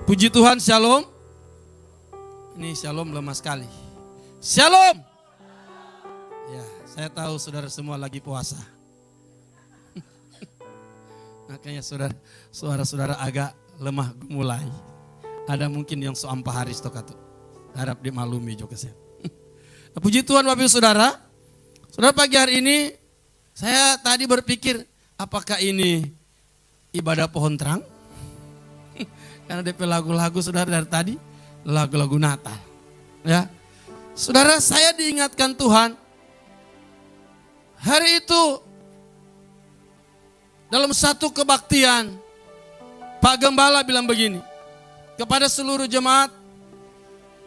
Puji Tuhan, shalom. Ini shalom lemah sekali. Shalom. Ya, saya tahu saudara semua lagi puasa. Makanya saudara agak lemah mulai. Ada mungkin yang soampa haris tokatu. Harap dimaklumi juga saya. Puji Tuhan Bapak Ibu Saudara. Saudara, pagi hari ini saya tadi berpikir apakah ini ibadah pohon terang? Karena DP lagu-lagu saudara dari tadi, lagu-lagu Natal. Ya, saudara, saya diingatkan Tuhan, hari itu dalam satu kebaktian, Pak Gembala bilang begini, kepada seluruh jemaat,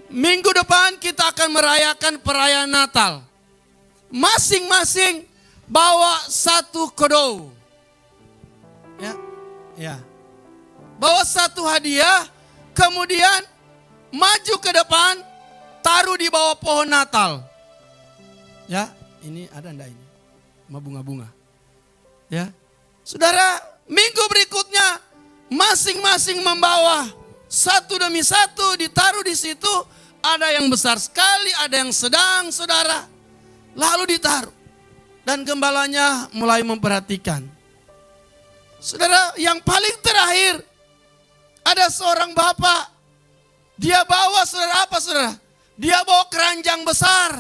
minggu depan kita akan merayakan perayaan Natal. Masing-masing bawa satu kodok. Ya. Bawa satu hadiah, kemudian maju ke depan, taruh di bawah pohon Natal. Ya, ini ada enggak ini? Sama bunga-bunga. Ya. Saudara, minggu berikutnya masing-masing membawa satu demi satu, ditaruh di situ. Ada yang besar sekali, ada yang sedang, saudara. Lalu ditaruh. Dan gembalanya mulai memperhatikan. Saudara, yang paling terakhir, ada seorang bapak, dia bawa saudara apa saudara? Dia bawa keranjang besar,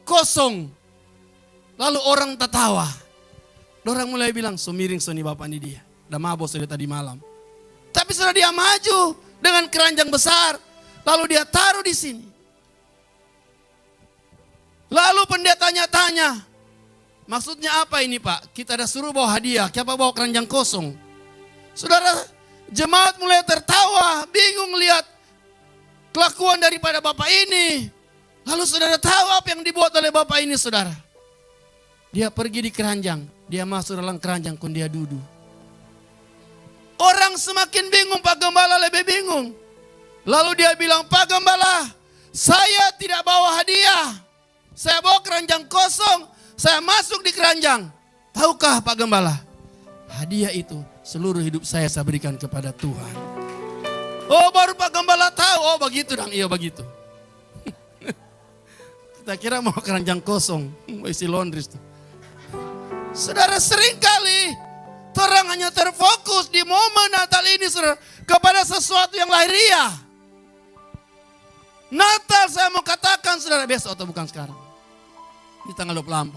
kosong. Lalu orang tertawa. Orang mulai bilang, miring soni bapak ini dia. Udah mabok sudah tadi malam. Tapi saudara, dia maju dengan keranjang besar. Lalu dia taruh di sini. Lalu pendetanya tanya, maksudnya apa ini Pak? Kita ada suruh bawa hadiah, kenapa bawa keranjang kosong? Saudara, jemaat mulai tertawa, bingung lihat kelakuan daripada bapak ini. Lalu saudara tahu apa yang dibuat oleh bapak ini saudara? Dia pergi di keranjang, dia masuk dalam keranjang kun dia duduk. Orang semakin bingung, Pak Gembala lebih bingung. Lalu dia bilang, Pak Gembala, saya tidak bawa hadiah. Saya bawa keranjang kosong, saya masuk di keranjang. Tahukah Pak Gembala, hadiah itu seluruh hidup saya berikan kepada Tuhan. Oh, baru Pak Gembala tahu. Oh, begitu dong. Iya, begitu. Kita kira mau keranjang kosong, mau isi laundry. Saudara, seringkali orang hanya terfokus di momen Natal ini, saudara, kepada sesuatu yang lahiriah. Natal saya mau katakan, saudara, besok atau bukan sekarang. Di tanggal 24.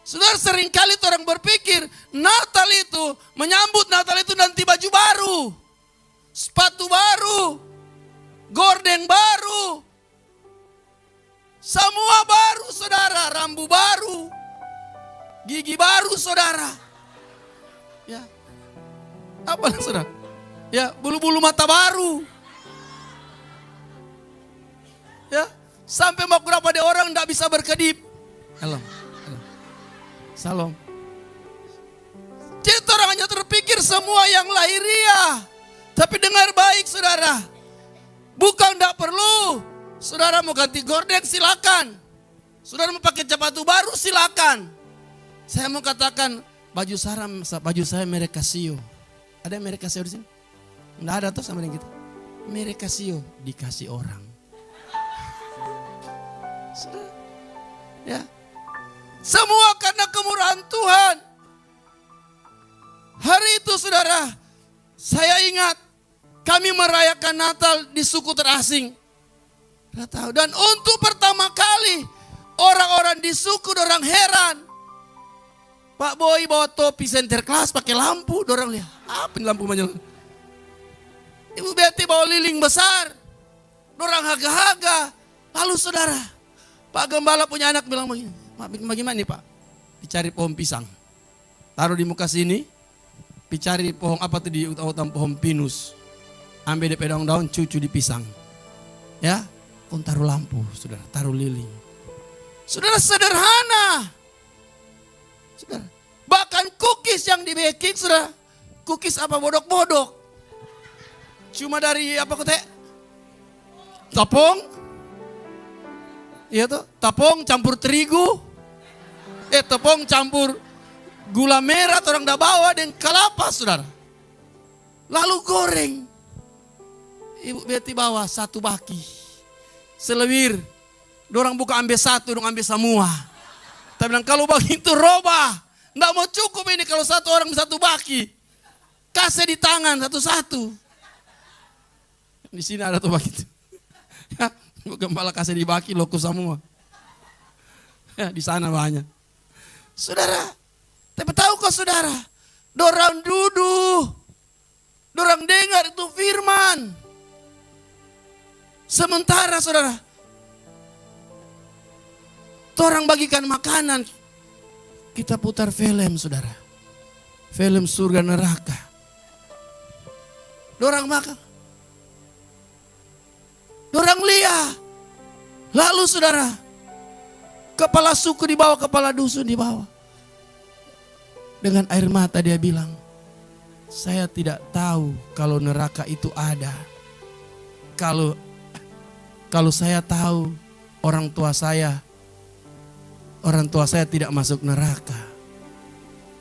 Saudara, seringkali orang berpikir Natal itu, menyambut Natal itu nanti baju baru, sepatu baru, gorden baru, semua baru saudara, rambu baru, gigi baru saudara. Ya, apa saudara? Ya, bulu-bulu mata baru. Ya, sampai mau berapa ada orang tidak bisa berkedip. Salam. Jadi orang hanya terpikir semua yang lahiriah. Tapi dengar baik saudara. Bukan tidak perlu. Saudara mau ganti gorden silakan. Saudara mau pakai sepatu baru silakan. Saya mau katakan baju saya merek Casio. Ada yang merek Casio di sini? Enggak ada tuh sama dengan kita. Merek Casio dikasih orang. Saudara. Ya. Semua karena kemurahan Tuhan. Hari itu saudara, saya ingat kami merayakan Natal di suku terasing. Dan untuk pertama kali orang-orang di suku dorang heran. Pak Boy bawa topi Sinterklas pakai lampu, dorang lihat apa ini lampu menyala. Ibu Betty bawa lilin besar, dorang haga-haga. Lalu saudara, Pak Gembala punya anak bilang begini, bagaimana nih Pak? Dicari pohon pisang, taruh di muka sini, dicari pohon apa tuh di utang pohon pinus, ambil DP daun-daun cucu di pisang, ya, pun taruh lampu, saudara, taruh lilin, saudara, sederhana, saudara. Bahkan cookies yang di baking, saudara, cookies apa bodok-bodok, cuma dari apa kote, tepung. Iya tuh, tepung campur terigu, tepung campur gula merah orang dah bawa dan kelapa saudara. Lalu goreng. Ibu Betty bawa 1 baki. Selewir. Dorang buka ambil 1, dong ambil semua. Tapi bilang kalau begitu roba. Nggak mau cukup ini kalau 1 orang 1 baki. Kasih di tangan satu-satu. Di sini ada tuh baki itu. Ya, gembala kasih di baki loku semua. Ya, di sana banyak. Saudara, tapi tahu kok saudara, dorang duduk, dorang dengar itu firman. Sementara saudara, orang bagikan makanan, kita putar film saudara. Film surga neraka. Dorang makan. Dorang lihat. Lalu saudara, kepala suku di bawah, kepala dusun di bawah. Dengan air mata dia bilang, saya tidak tahu kalau neraka itu ada. Kalau saya tahu orang tua saya tidak masuk neraka.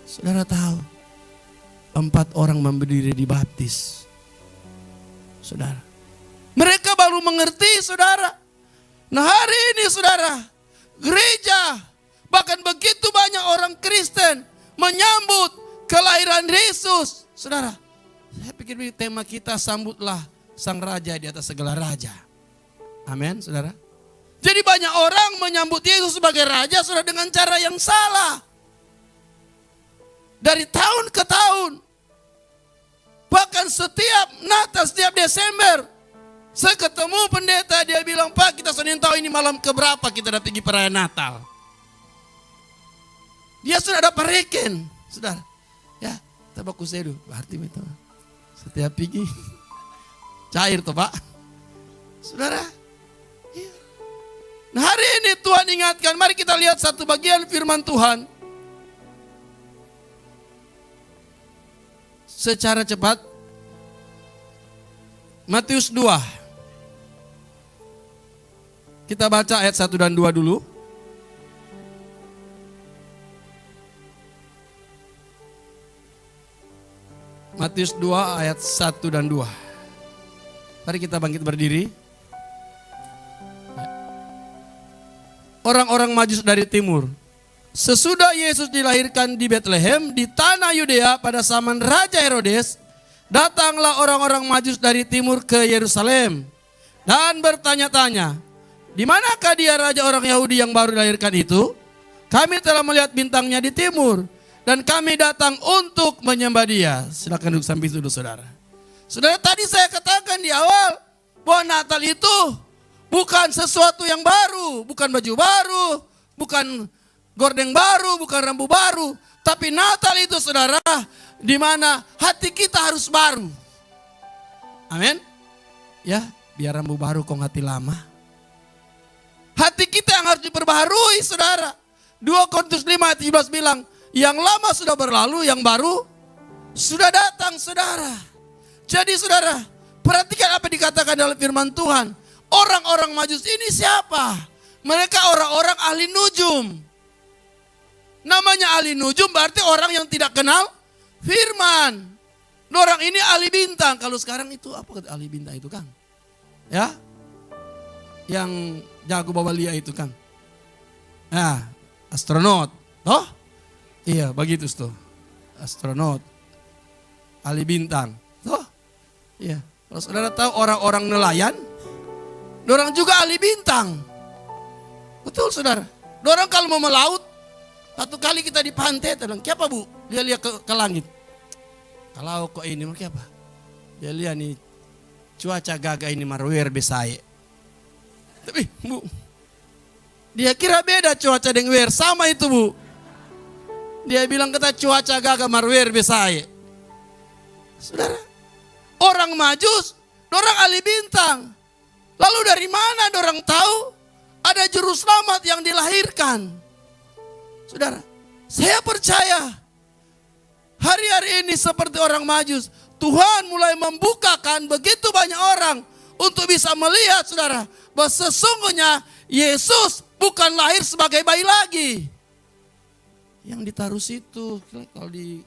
Saudara tahu, 4 orang berdiri dibaptis. Saudara, mereka baru mengerti saudara. Nah hari ini saudara, gereja, bahkan begitu banyak orang Kristen menyambut kelahiran Yesus. Saudara, saya pikir tema kita sambutlah sang raja di atas segala raja. Amin saudara. Jadi banyak orang menyambut Yesus sebagai raja saudara dengan cara yang salah. Dari tahun ke tahun. Bahkan setiap Natal, setiap Desember. Saya ketemu pendeta, dia bilang, Pak kita sudah tahu ini malam keberapa kita udah pergi perayaan Natal. Dia sudah ada pareken, saudara. Ya, tabaku sedu, berarti itu. Setiap pergi, cair tuh Pak. Saudara, iya. Nah hari ini Tuhan ingatkan, mari kita lihat satu bagian firman Tuhan. Secara cepat. Matius 2. Kita baca ayat 1 dan 2 dulu. Matius 2 ayat 1 dan 2. Mari kita bangkit berdiri. Orang-orang Majus dari timur. Sesudah Yesus dilahirkan di Betlehem di tanah Yudea pada zaman Raja Herodes, datanglah orang-orang Majus dari timur ke Yerusalem dan bertanya-tanya, di manakah dia raja orang Yahudi yang baru dilahirkan itu? Kami telah melihat bintangnya di timur dan kami datang untuk menyembah dia. Silakan duduk sambil duduk saudara. Saudara, tadi saya katakan di awal bahwa Natal itu bukan sesuatu yang baru, bukan baju baru, bukan gordeng baru, bukan rambu baru, tapi Natal itu saudara, di mana hati kita harus baru. Amin. Ya, biar rambu baru kok hati lama. Hati kita yang harus diperbaharui saudara. 2 Korintus 5 ayat 17 bilang, yang lama sudah berlalu, yang baru sudah datang saudara. Jadi saudara, perhatikan apa dikatakan dalam firman Tuhan. Orang-orang Majus ini siapa? Mereka orang-orang ahli nujum. Namanya ahli nujum berarti orang yang tidak kenal firman. Orang ini ahli bintang. Kalau sekarang itu apa ahli bintang itu Kang? Ya, yang jago bawa lia itu Kang. Nah, astronot. Toh? Iya, begitu tuh. Astronot. Ahli bintang. Toh? Iya. Kalau saudara tahu orang-orang nelayan, orang juga ahli bintang. Betul saudara. Orang kalau mau melaut, satu kali kita di pantai, bilang, "Kenapa Bu?" Dia lihat ke langit. Kalau kok ini mau apa? Dia lihat nih cuaca gagah ini marwer besai. Tapi Bu, dia kira beda cuaca dengan wer, sama itu Bu. Dia bilang kata cuaca gagah marwer besai. Saudara, orang Majus, orang ahli bintang. Lalu dari mana orang tahu ada juru selamat yang dilahirkan? Saudara, saya percaya hari-hari ini seperti orang Majus, Tuhan mulai membukakan begitu banyak orang untuk bisa melihat saudara, bahwa sesungguhnya Yesus bukan lahir sebagai bayi lagi. Yang ditaruh situ, kalau di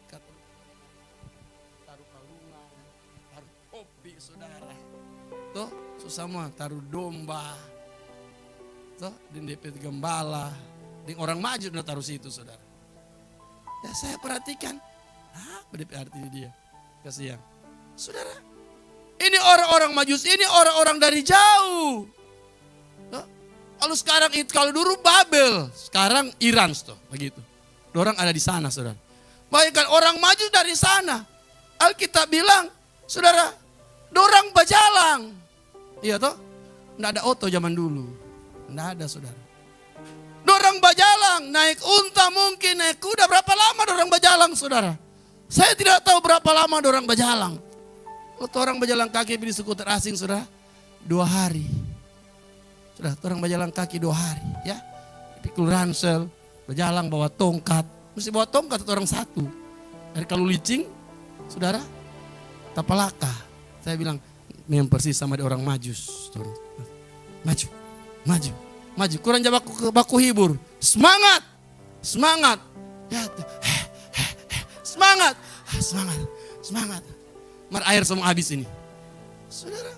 taruh kalungan, taruh kopi saudara. Toh, susah mah taruh domba. Toh, di DP gembala. Di orang maju udah taruh situ, saudara. Ya saya perhatikan. Apa DP arti dia? Kasihan. Saudara, ini orang-orang Majus, ini orang-orang dari jauh. Toh, kalau sekarang itu, kalau dulu Babel, sekarang Iran, toh, begitu. Dorang ada di sana, saudara. Bayangkan orang Majus dari sana. Alkitab bilang, saudara, dorang bajalang. Iya toh? Nggak ada oto zaman dulu. Nggak ada, saudara. Dorang bajalang, naik unta mungkin, naik kuda. Berapa lama dorang bajalang, saudara? Saya tidak tahu berapa lama dorang bajalang. Waktu orang bajalang kaki di skuter asing, saudara, 2 hari. Sudah, orang bajalang kaki 2 hari, ya. Pikul ransel, bajalang bawa tongkat. Mesti bawa tongkat orang satu. Dari kalau licing, saudara, tapalaka. Saya bilang, memang persis sama di orang Majus. Maju, maju, maju. Kurang jawab baku hibur. Semangat, semangat. Ya, semangat, semangat, semangat. Mar air semua habis ini. Saudara,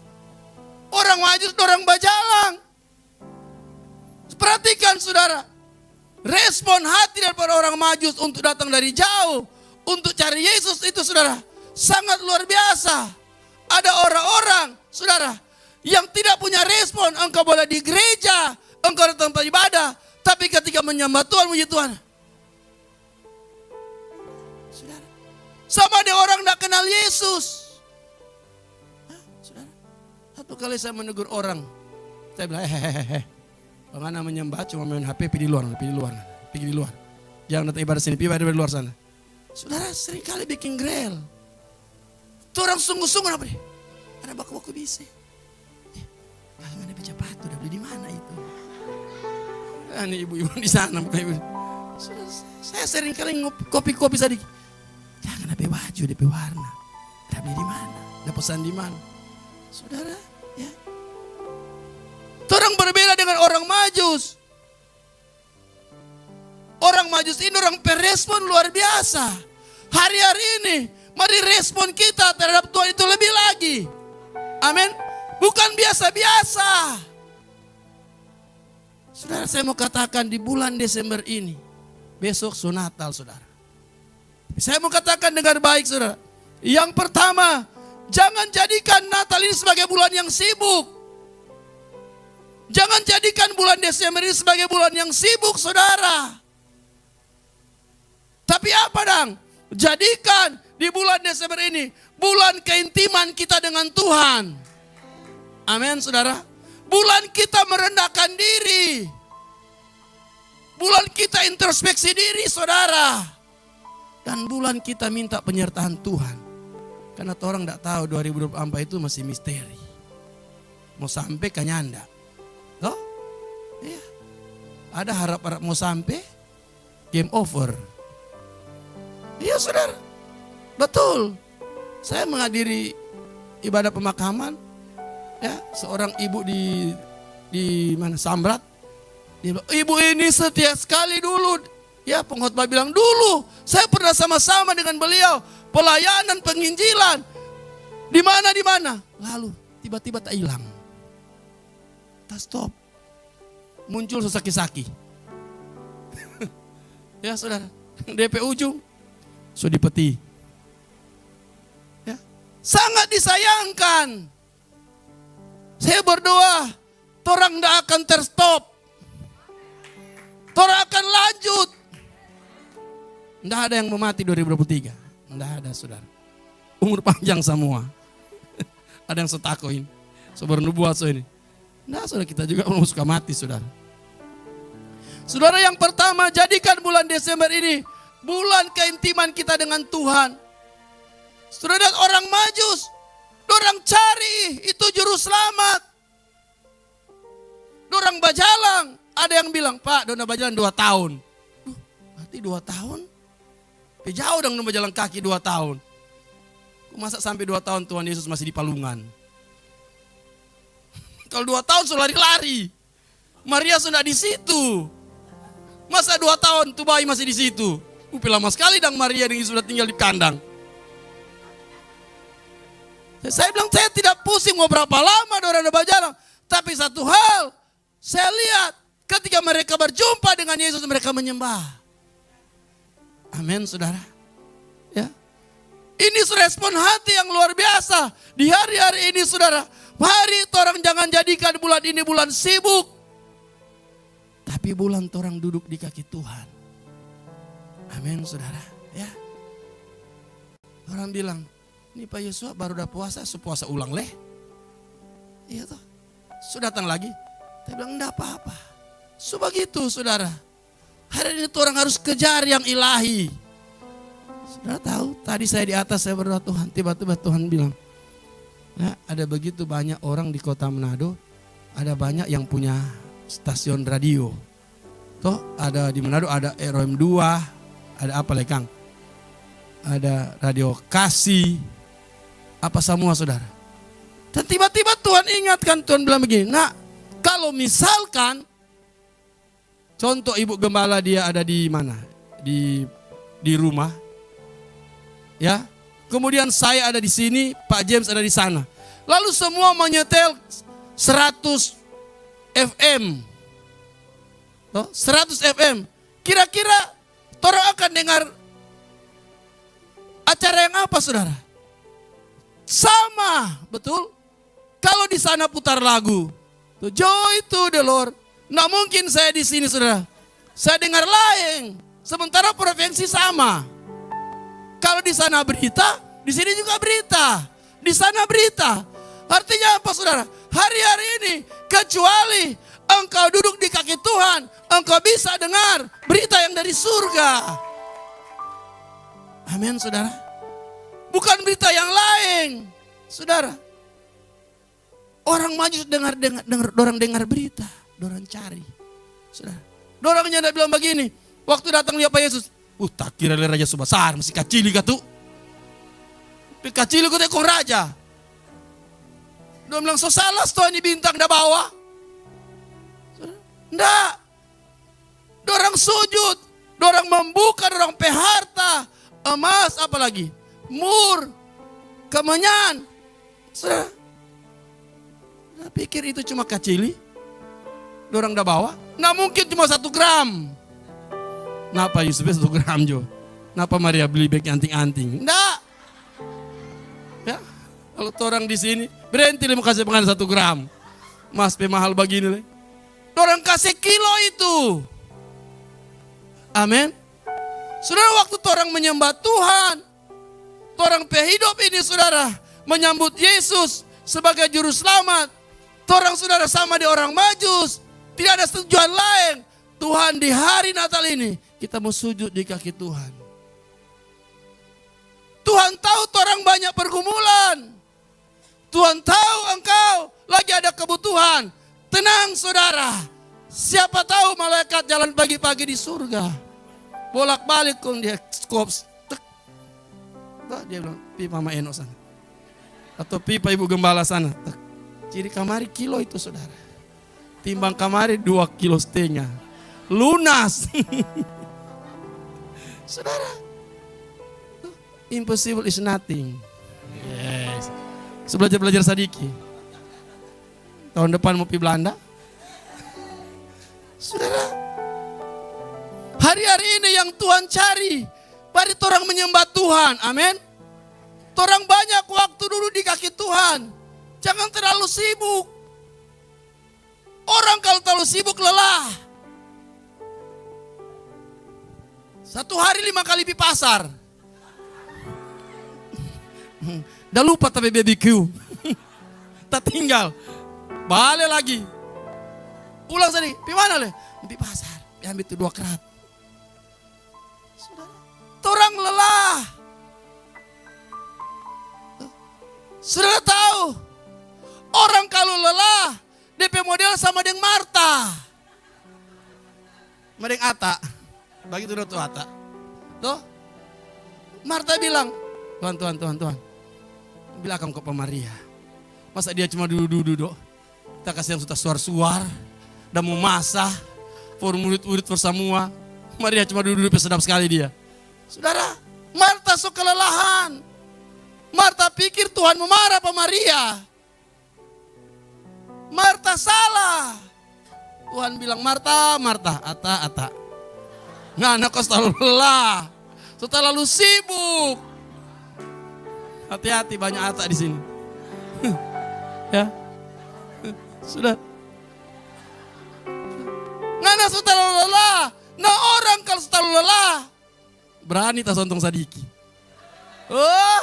orang Majus, orang bajalang. Perhatikan, saudara. Respon hati daripada orang Majus untuk datang dari jauh. Untuk cari Yesus itu, saudara, sangat luar biasa. Ada orang-orang, saudara, yang tidak punya respon. Engkau boleh di gereja, engkau di tempat ibadah, tapi ketika menyembah Tuhan, puji Tuhan, saudara, sama ada orang tidak kenal Yesus. Saudara, satu kali saya menegur orang, saya bilang, hehehe, bagaimana menyembah cuma main HP, pergi di luar. Jangan datang ibadah sini, ibadah di luar sana. Saudara, seringkali bikin grel. Itu orang sungguh-sungguh apa nih? Ada baku-baku bisi. Mana baca patu, udah beli di mana itu? Ini ibu-ibu di sana, bukan ibu. Saudara, saya seringkali kopi-kopi sedikit. Jangan ada baju, ada warna. Udah beli di mana? Udah pesan di mana? Saudara, ya. Itu orang berbeda dengan orang Majus. Orang Majus ini orang perespon luar biasa. Hari-hari ini, mari respon kita terhadap Tuhan itu lebih lagi. Amin. Bukan biasa-biasa. Saudara, saya mau katakan di bulan Desember ini, besok Natal, saudara. Saya mau katakan dengan baik, saudara. Yang pertama, jangan jadikan Natal ini sebagai bulan yang sibuk. Jangan jadikan bulan Desember ini sebagai bulan yang sibuk, saudara. Tapi apa dong? Jadikan di bulan Desember ini bulan keintiman kita dengan Tuhan. Amin, saudara. Bulan kita merendahkan diri. Bulan kita introspeksi diri, saudara. Dan bulan kita minta penyertaan Tuhan. Karena orang tidak tahu 2024 itu masih misteri. Mau sampai ke nyanda. Loh? Iya. Ada harap-harap mau sampai, game over. Iya, saudara, betul. Saya menghadiri ibadah pemakaman, ya, seorang ibu di mana Samrat. Dia bilang, ibu ini setia sekali dulu. Ya, pengkhotbah bilang dulu saya pernah sama-sama dengan beliau pelayanan penginjilan di mana. Lalu tiba-tiba tak hilang, tak stop, muncul sesaki-saki. Ya, saudara, DP ujung. Sudah dipeti. Ya. Sangat disayangkan. Saya berdoa, torang tidak akan terstop. Torang akan lanjut. Tidak ada yang mau mati 2023. Tidak ada, saudara. Umur panjang semua. Ada yang setakoin. Sobar nubuat so ini. Nah, saudara, kita juga mau suka mati, saudara. Saudara, yang pertama, jadikan bulan Desember ini bulan keintiman kita dengan Tuhan. Saudara, orang Majus, orang cari itu juru selamat. Orang bajalang, ada yang bilang, Pak, dona bajalang 2 tahun. Berarti 2 tahun? Jauh dong bajalang kaki 2 tahun. Masa sampai 2 tahun Tuhan Yesus masih di palungan? Kalau 2 tahun sudah lari-lari. Maria sudah di situ. Masa 2 tahun tuh bayi masih di situ? Lama sekali dong Maria yang sudah tinggal di kandang. Saya bilang saya tidak pusing mau berapa lama orang ada berjalan. Tapi satu hal saya lihat ketika mereka berjumpa dengan Yesus mereka menyembah. Amin saudara. Ya. Ini respon hati yang luar biasa. Di hari-hari ini saudara. Mari orang jangan jadikan bulan ini bulan sibuk. Tapi bulan orang duduk di kaki Tuhan. Amin saudara. Ya. Orang bilang, ini Pak Yosua baru udah puasa, sepuasa ulang leh. Iya toh. Sudah datang lagi. Saya bilang enggak apa-apa. Begitu saudara. Hari ini orang harus kejar yang ilahi. Saudara tahu, tadi saya di atas saya berdoa Tuhan. Tiba-tiba Tuhan bilang, nah, ada begitu banyak orang di kota Manado. Ada banyak yang punya stasiun radio. Toh ada di Manado ada RM2. Ada apa lagi Kang? Ada radio kasih, apa semua saudara. Dan tiba-tiba Tuhan ingatkan, Tuhan bilang begini, nah kalau misalkan, contoh ibu gembala dia ada di mana? Di rumah, ya. Kemudian saya ada di sini, Pak James ada di sana. Lalu semua menyetel 100 FM. Toh, 100 FM. Kira-kira orang akan dengar acara yang apa saudara? Sama, betul? Kalau di sana putar lagu, Joy to the Lord. Nggak mungkin saya di sini saudara. Saya dengar lain. Sementara frekuensi sama. Kalau di sana berita, di sini juga berita. Di sana berita. Artinya apa saudara? Hari-hari ini kecuali engkau duduk di kaki Tuhan, engkau bisa dengar berita yang dari surga. Amin saudara. Bukan berita yang lain. Saudara. Orang maju orang dengar berita. Orang cari. Saudara. Orangnya tidak bilang begini. Waktu datang lihat Pak Yesus. Tak kira raja sebesar. Masih kacili katu. Kacili kau tekong raja. Dia bilang so salah Tuhan ini bintang dah bawa. Enggak. Dorang sujud. Dorang membuka. Dorang peharta. Emas apalagi. Mur. Kemenyan. Saudara. Nah, pikir itu cuma kacili. Dorang dah bawa. Nah mungkin cuma 1 gram. Kenapa Yusufnya 1 gram jo? Kenapa Maria beli beg anting-anting? Enggak. Ya. Kalau orang di sini. Berhenti mau kasih pengen 1 gram. Mas pemahal begini. Orang kasih kilo itu. Amin. Saudara waktu orang menyembah Tuhan. Orang hidup ini saudara. Menyambut Yesus sebagai juru selamat. Orang saudara sama di orang Majus. Tidak ada tujuan lain. Tuhan di hari Natal ini. Kita mau sujud di kaki Tuhan. Tuhan tahu orang banyak pergumulan. Tuhan tahu engkau lagi ada kebutuhan. Tenang saudara. Siapa tahu malaikat jalan pagi-pagi di surga. Bolak-balik kong dia skops. Dia bilang, pipa Mama Eno sana. Atau pipa Ibu Gembala sana. Ciri kamari kilo itu saudara. Timbang kamari 2,5 kilo. Lunas. Saudara. Impossible is nothing. Yes. Belajar Sadiki. Tahun depan mau pergi Belanda. Saudara. Hari-hari ini yang Tuhan cari. Mari orang menyembah Tuhan. Amin. Orang banyak waktu dulu di kaki Tuhan. Jangan terlalu sibuk. Orang kalau terlalu sibuk lelah. 1 hari 5 kali di pasar. Dah lupa tapi BBQ. Tak tinggal. Balik lagi. Pulang tadi. Di mana le? Di pasar. Ambil itu 2 kerat. Orang lelah. Sudah tahu. Orang kalau lelah. DP model sama dengan Marta. Mending Ata. Begitu tuh Ata. Tuh. Marta bilang. Tuhan. Bilang kamu ke Maria. Masa dia cuma duduk-duduk. Kita kasih yang sudah suar-suar. Dan mau masak. For murid-murid semua. Maria cuma duduk-duduk sedap sekali dia. Saudara, Marta so kelelahan. Marta pikir Tuhan memarah sama Maria. Marta salah. Tuhan bilang, Marta, Marta, ata. Ngana kau selalu lelah, terlalu sibuk. Hati-hati, banyak ata di sini. Ya, sudah. Ngana sudah lelah. Nah orang kalau sudah lelah, berani tak sontong sadiki. Oh,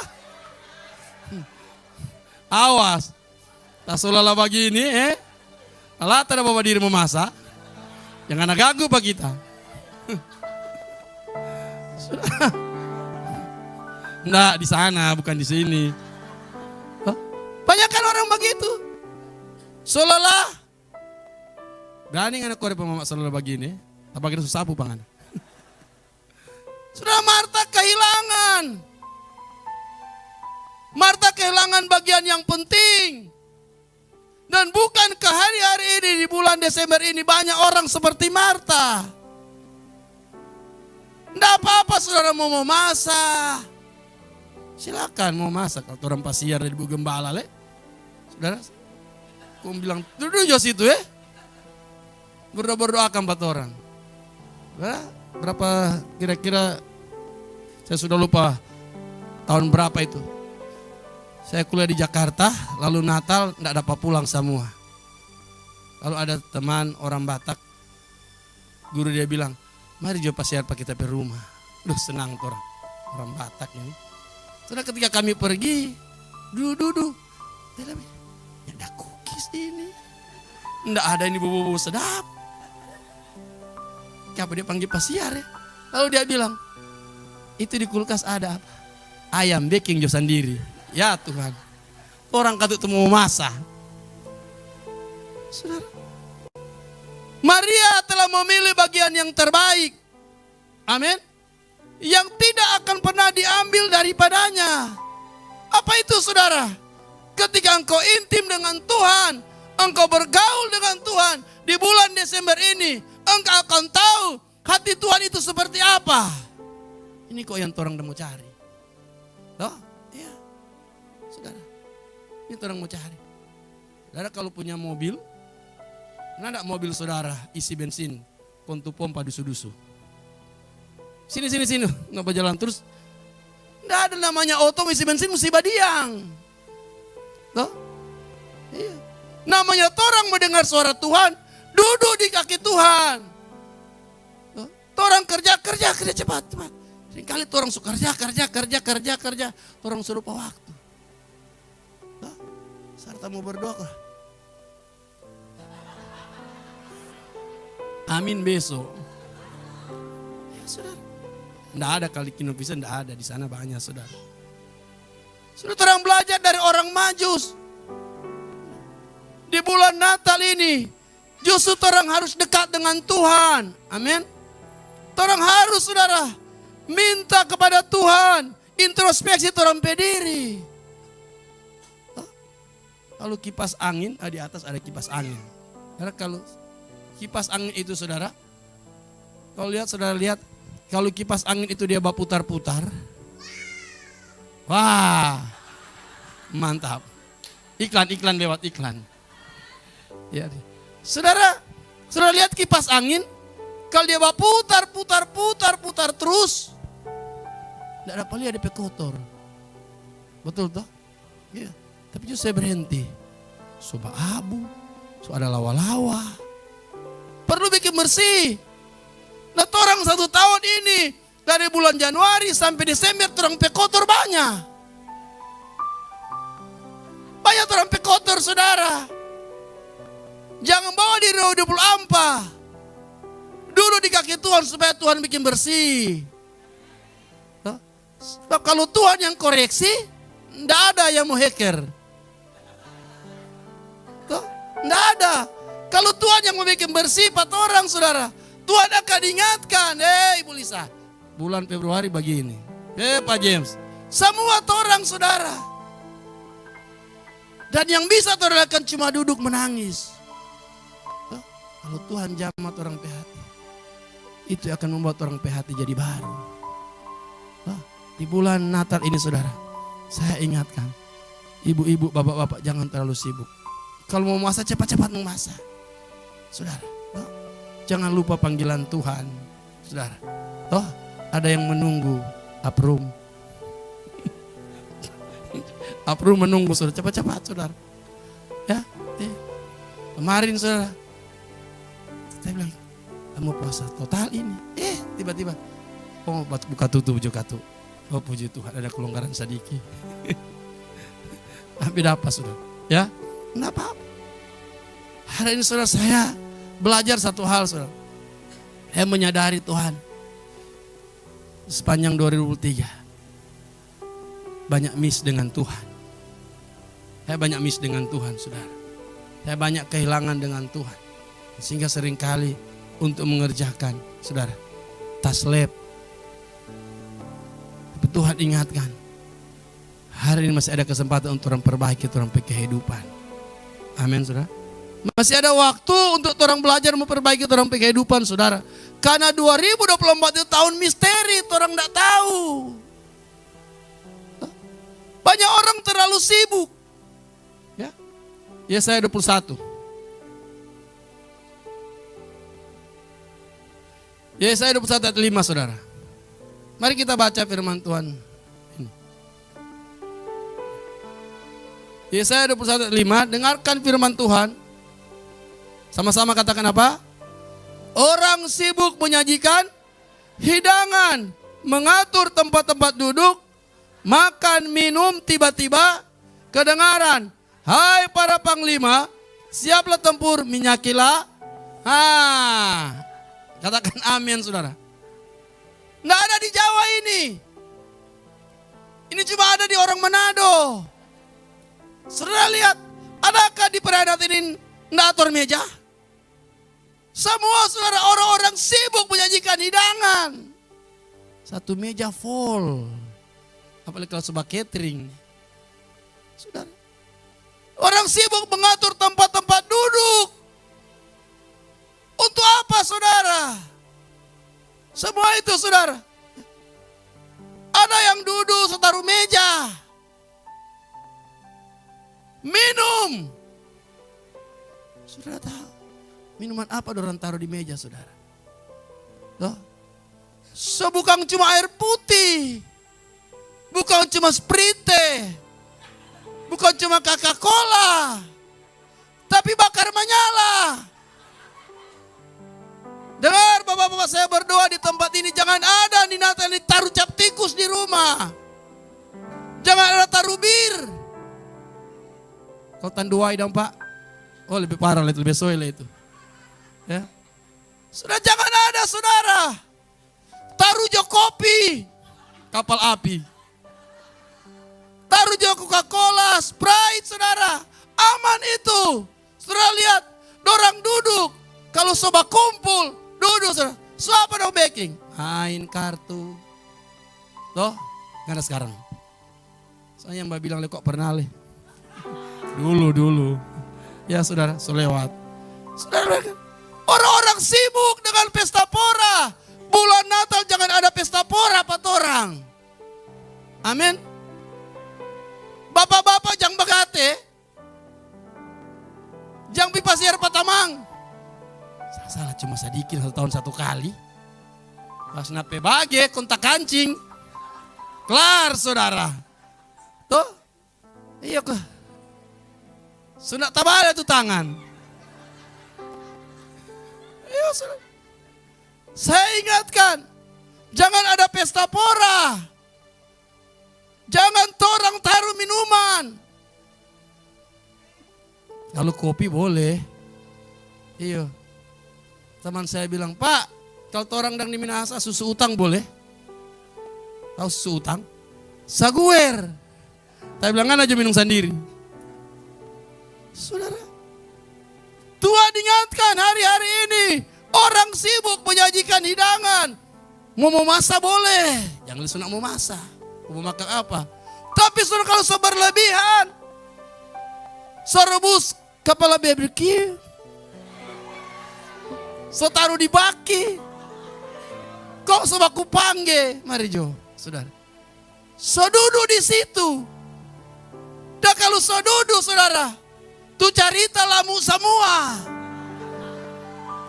awas, tak lelah begini, Allah tak ada bawa diri memasak. Jangan ada ganggu pak kita. Enggak di sana, bukan di sini. Banyak kan orang begitu. Sololah. Berani ngana kore pemamak sololah begini. Apa kita susapu pangan. Sudah Marta kehilangan. Marta kehilangan bagian yang penting. Dan bukankah hari-hari ini di bulan Desember ini banyak orang seperti Marta. Tidak apa-apa saudara mau masak. Silakan mau masak. Kalau orang pasiar dari Bu Gembala. Saudara, aku bilang, duduk jos itu ya. Berdoa-doakan 4 orang. Berapa kira-kira, saya sudah lupa tahun berapa itu. Saya kuliah di Jakarta, lalu Natal tidak dapat pulang semua. Lalu ada teman orang Batak, guru dia bilang, mari jumpa pasiar pak kita pergi rumah. Duh senang tuh orang Batak ini. Setelah ketika kami pergi, duduk, dia bilang, ya ada cookies ini. Tidak ada ini bumbu-bumbu sedap. Kenapa dia panggil pasiar ya? Lalu dia bilang, itu di kulkas ada apa? Ayam baking jo sendiri. Ya Tuhan, orang katut mau masak. Saudara, Maria telah memilih bagian yang terbaik. Amin. Yang tidak akan pernah diambil daripadanya. Apa itu saudara? Ketika engkau intim dengan Tuhan, engkau bergaul dengan Tuhan di bulan Desember ini, engkau akan tahu hati Tuhan itu seperti apa. Ini kok yang orang mau cari. Toh? Iya. Saudara, ini orang mau cari. Saudara kalau punya mobil, ada mobil saudara isi bensin, kontu pompa dusu-dusu. Sini, nggak berjalan terus. Nggak ada namanya auto isi bensin mesti badiang. Toh? Iya. Namanya orang mendengar suara Tuhan, duduk di kaki Tuhan. Toh? Orang kerja cepat. Seringkali orang suka kerja. Orang suruh lupa waktu. Toh? Serta mau berdoa kah? Amin besok. Ya saudara. Tidak ada kali kinopisa, tidak ada. Di sana banyak saudara. Sudah orang belajar dari orang Majus. Di bulan Natal ini. Justru orang harus dekat dengan Tuhan. Amin. Orang harus saudara. Minta kepada Tuhan. Introspeksi orang pediri. Kalau kipas angin, di atas ada kipas angin. Karena kalau kipas angin itu saudara. Kalau lihat saudara lihat. Kalau kipas angin itu dia berputar-putar. Wah, mantap. Iklan lewat iklan. Ya, saudara lihat kipas angin. Kalau dia berputar terus. Tidak ada pali ada kotor. Betul toh? Iya. Tapi justru saya berhenti. Soba abu. So ada lawa-lawa. Perlu bikin bersih. Nah orang 1 tahun ini dari bulan Januari sampai Desember orang pekotor banyak. Banyak orang pekotor saudara. Jangan bawa diri hidup ampah. Dulu di kaki Tuhan supaya Tuhan bikin bersih. Nah, kalau Tuhan yang koreksi, tidak ada yang mau hacker. Tidak ada. Kalau Tuhan yang mau bikin bersih 4 orang saudara. Tuhan akan ingatkan, Ibu Lisa, bulan Februari begini. Pak James, semua orang saudara. Dan yang bisa saudara lakukan cuma duduk menangis. Kalau Tuhan jamat orang PHT, itu akan membuat orang PHT jadi baru. Di bulan Natal ini saudara, Saya ingatkan, ibu-ibu, bapak-bapak jangan terlalu sibuk. Kalau mau masak cepat-cepat memasak. Saudara, jangan lupa panggilan Tuhan. Saudara, ada yang menunggu, aprum. Aprum menunggu, saudara, cepat-cepat saudara. Ya, kemarin saudara, saya bilang, kamu puasa total ini. Tiba-tiba, buka tutup juga tuh. Oh puji Tuhan, ada kelonggaran sedikit. Hampir apa saudara? Ya, enggak apa-apa. Hari ini saudara, saya belajar satu hal saudara. Saya menyadari Tuhan, sepanjang 2023 banyak miss dengan Tuhan. Saya banyak miss dengan Tuhan saudara. Saya banyak kehilangan dengan Tuhan. Sehingga seringkali untuk mengerjakan saudara, taslep. Tapi Tuhan ingatkan, hari ini masih ada kesempatan untuk orang perbaiki orang kehidupan. Amin saudara. Masih ada waktu untuk orang belajar memperbaiki orang kehidupan saudara. Karena 2024 itu tahun misteri, orang tidak tahu. Banyak orang terlalu sibuk. Ya, Yesaya 21. Yesaya 21 ayat 5 saudara. Mari kita baca firman Tuhan. Yesaya 21 ayat 5, dengarkan firman Tuhan. Sama-sama katakan apa? Orang sibuk menyajikan hidangan, mengatur tempat-tempat duduk, makan minum, tiba-tiba kedengaran, hai para panglima, siaplah tempur, minyakilah. Katakan amin saudara. Nggak ada di Jawa ini. Ini cuma ada di orang Manado. Saudara lihat, adakah di perairan ini nggak atur meja? Semua saudara, orang-orang sibuk menyajikan hidangan. Satu meja full. Apalagi kalau sebuah catering. Saudara, orang sibuk mengatur tempat-tempat duduk. Untuk apa saudara? Semua itu saudara. Ada yang duduk setaruh meja. Minum. Saudara tahu minuman apa orang taruh di meja saudara? Bukan cuma air putih. Bukan cuma Sprite. Bukan cuma Coca-Cola. Tapi bakar menyala. Dengar bapak-bapak, saya berdoa di tempat ini, jangan ada di Natal ini taruh cap tikus di rumah. Jangan ada taruh bir. Kau tanduai dong pak. Oh lebih parah, lebih soil itu. Ya. Sudah jangan ada saudara. Taruh jok kopi. Kapal api. Taruh jok Coca-Cola, Sprite saudara. Aman itu. Saudara lihat, dorang duduk. Kalau sobat kumpul, duduk saudara. Siapa dong backing? Main kartu. Loh, gak ada sekarang. Soalnya Mbak bilang kok pernah leh. Dulu. Ya saudara, selewat. Saudara, orang-orang sibuk dengan pesta pora. Bulan Natal jangan ada pesta pora apa orang. Amin. Bapak-bapak jangan begate. Jangan pipasiar patamang. Salah cuma sedikit, 1 tahun 1 kali. Pas nape bage kontak kancing. Kelar saudara. Tuh. Iya kok. Sudah tabala tuh tangan. Iya saudara. Saya ingatkan. Jangan ada pesta pora. Jangan torang taruh minuman. Kalau kopi boleh. Iya. Teman saya bilang, Pak, kalau torang dang di Minahasa susu utang boleh? Tahu susu utang? Saguer. Saya bilang kan aja minum sendiri. Saudara, Tuhan ingatkan hari-hari ini orang sibuk menyajikan hidangan. Mau memasak boleh, jangan sunat mau masak. Mau makan apa? Tapi saudara kalau berlebihan, serebus kepala BBQ, taruh di baki. Kok sebaku pangge, mari Jo, saudara. Duduk di situ. Dan kalau duduk saudara, tu cerita lamu semua.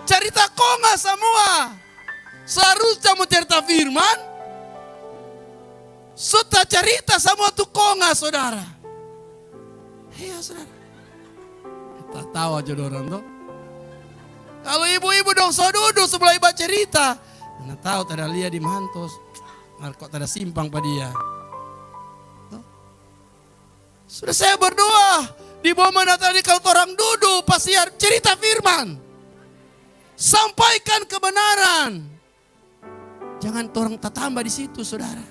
Cerita konga semua. Seharusnya mau cerita firman, sudah cerita semua tu konga saudara. Iya saudara. Tak tahu aja orang tuh. Kalau ibu-ibu dong duduk sebelah ibu cerita. Mana tahu tada lihat di mantos. Kok tada simpang pada dia. Sudah saya berdoa. Di momen tadi kalau orang duduk pasti cerita firman. Sampaikan kebenaran. Jangan orang tak tambah di situ saudara.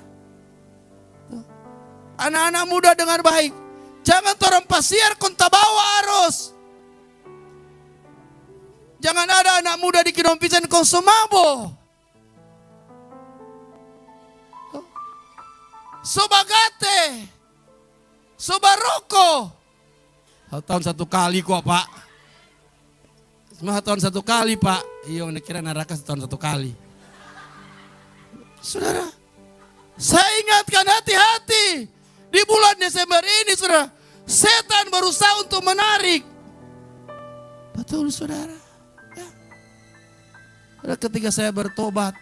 Anak-anak muda dengar baik. Jangan orang pasiar konta bawa arus. Jangan ada anak muda di kinompisan konsumabo. Sobagate. Sobaroko. Tahun satu kali kok Pak. Semua tahun satu kali Pak. Iya kira neraka tahun satu kali. Saudara. Saya ingatkan hati-hati. Di bulan Desember ini saudara. Setan berusaha untuk menarik. Betul saudara. Ya. Ketika saya bertobat.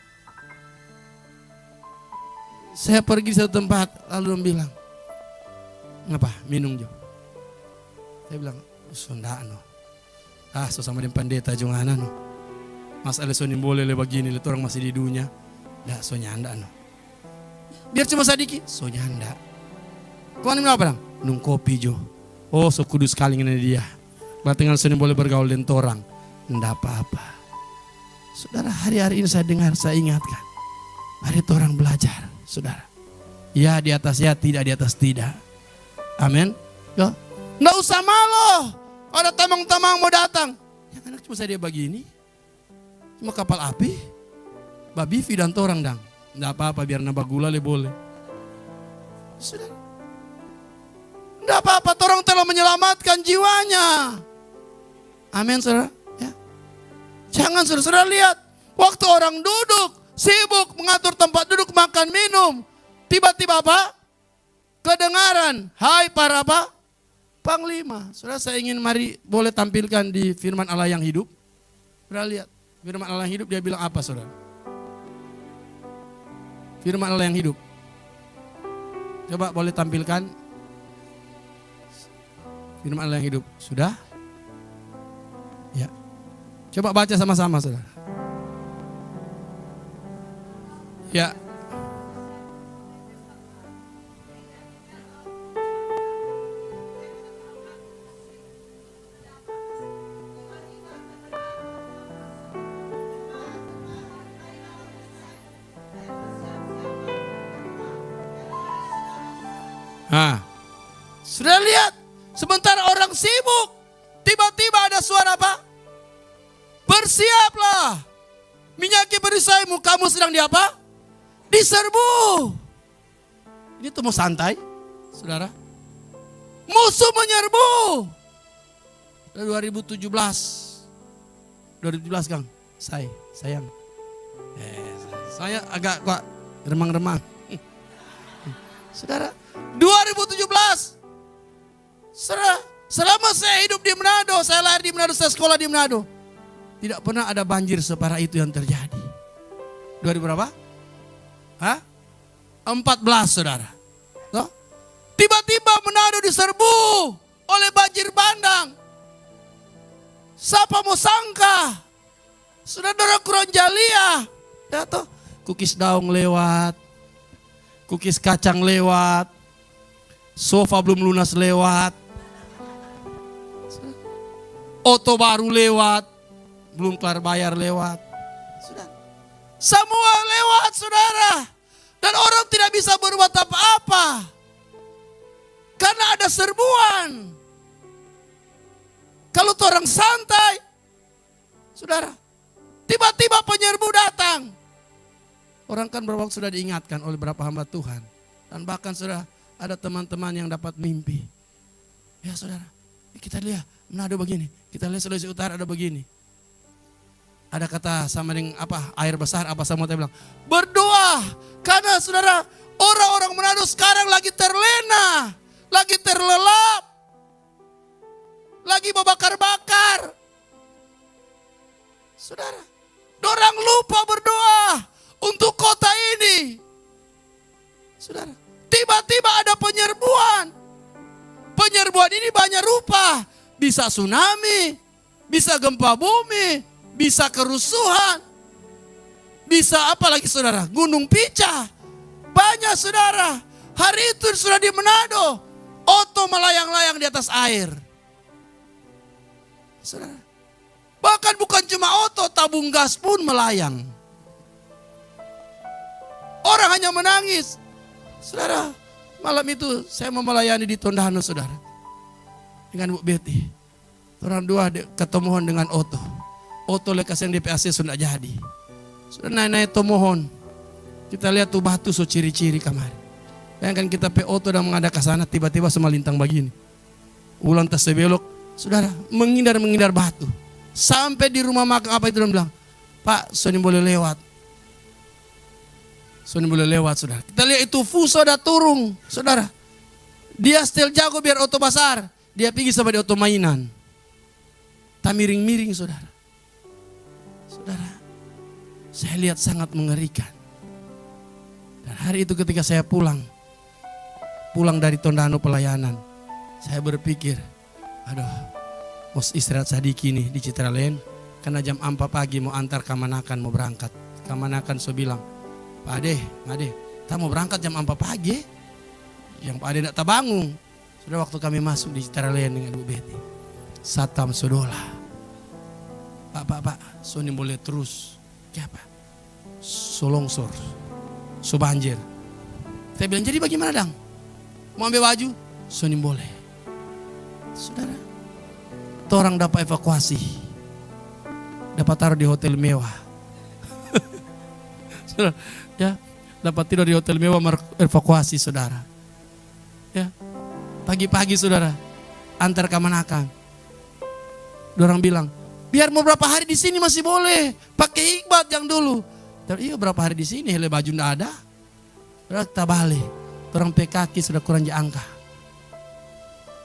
Saya pergi ke satu tempat. Lalu bilang. Ngapa? Minum jo. Saya bilang. Sunda no. So sama dengan pendeta jungana no. Mas Alesonin boleh le begini. Le orang masih di dunia. Dah so nyanda no. Biar cuma sedikit. So nyanda. Kau ini apa dong? Nung kopi jo. Oh so kudus sekali ini dia. Batingan Sonin boleh bergaul dengan orang. Tidak apa-apa. Saudara hari-hari ini saya dengar, saya ingatkan. Hari itu orang belajar, saudara. Ya di atas ya, tidak di atas tidak. Amin. Ya. Nggak usah malu. Ada tamang-tamang mau datang. Yang anak cuma saya dia begini. Cuma kapal api. Babi dan torang dang. Nggak apa-apa biar nambah gula le boleh. Saudara. Nggak apa-apa, orang telah menyelamatkan jiwanya. Amin saudara. Ya. Jangan saudara lihat. Waktu orang duduk, sibuk mengatur tempat duduk, makan, minum. Tiba-tiba apa? Kedengaran. Hai para apa? Panglima. Saudara saya ingin mari boleh tampilkan di firman Allah yang hidup. Saudara lihat. Firman Allah yang hidup dia bilang apa saudara? Firman Allah yang hidup. Coba boleh tampilkan. Firman Allah yang hidup. Sudah? Ya. Coba baca sama-sama saudara. Ya. Nah. Sudah lihat? Sementara orang sibuk, tiba-tiba ada suara apa? Bersiaplah. Minyaki perisaimu, kamu sedang di apa? Diserbu. Ini tuh mau santai, saudara. Musuh menyerbu. 2017 Kang, sayang. Saya agak kok remang-remang. Saudara, 2017. Selama saya hidup di Manado, saya lahir di Manado, saya sekolah di Manado. Tidak pernah ada banjir separah itu yang terjadi. 2000 berapa? 14 saudara. Tiba-tiba Manado diserbu oleh banjir bandang. Siapa mau sangka? Saudara Kurang Jalia. Ya toh, kukis daun lewat. Kukis kacang lewat. Sofa belum lunas lewat. Oto baru lewat. Belum kelar bayar lewat. Sudah. Semua lewat saudara. Dan orang tidak bisa berbuat apa-apa. Karena ada serbuan. Kalau tuh orang santai. Saudara. Tiba-tiba penyerbu datang. Orang kan beberapa sudah diingatkan oleh beberapa hamba Tuhan. Dan bahkan sudah ada teman-teman yang dapat mimpi. Ya saudara. Kita lihat. Manado begini. Kita lihat Sulawesi Utara ada begini. Ada kata sama dengan apa air besar apa sama dia bilang berdoa karena saudara orang-orang Manado sekarang lagi terlena lagi terlelap, lagi membakar-bakar. Saudara, dorang lupa berdoa untuk kota ini. Saudara, tiba-tiba ada penyerbuan. Penyerbuan ini banyak rupa. Bisa tsunami, bisa gempa bumi, bisa kerusuhan. Bisa apa lagi saudara? Gunung pecah. Banyak saudara. Hari itu sudah di Manado. Oto melayang-layang di atas air. Saudara. Bahkan bukan cuma oto, tabung gas pun melayang. Orang hanya menangis. Saudara, malam itu saya mau melayani di Tondano saudara. Dengan Bu Betty. Orang dua ketemuan dengan Oto. Oto lekas yang DPAC sudah jadi. Sudah naik-naik tomohon. Kita lihat tuh batu so ciri-ciri kamari. Bayangkan kita pe Oto dan menghadap ke sana tiba-tiba semalintang begini. Ulang tas sebelok. Saudara, menghindar batu. Sampai di rumah makan apa itu dan bilang, Pak, Sony boleh lewat. Sony boleh lewat, saudara. Kita lihat itu Fuso udah turun, saudara. Dia setel jago biar Oto basar. Dia pergi sama di Oto mainan. Tak miring-miring, saudara. Saudara, saya lihat sangat mengerikan. Dan hari itu ketika saya pulang dari Tondano pelayanan, saya berpikir, aduh, mau istirahat sadiki nih di Citraland, karena jam 4 pagi mau antar Kamanakan mau berangkat. Kamanakan so bilang, Pak Ade, kita mau berangkat jam 4 pagi. Yang Pak Ade tidak terbangun. Sudah waktu kami masuk di Citraland dengan Bu Betty, Satam Sodola. Pak, Sony boleh terus. Apa? So longsor, so banjir. Saya bilang, jadi bagaimana dang? Mau ambil baju? Sony boleh. Saudara, orang dapat evakuasi. Dapat taruh di hotel mewah. Saudara, ya, dapat tidur di hotel mewah evakuasi saudara. Ya, pagi-pagi saudara, antar Kamanakan. Dorang bilang, biar mau berapa hari di sini masih boleh. Pakai hikmat yang dulu. Iya berapa hari di sini, hele baju ndak ada. Kita balik. Orang PKK sudah kurang angka.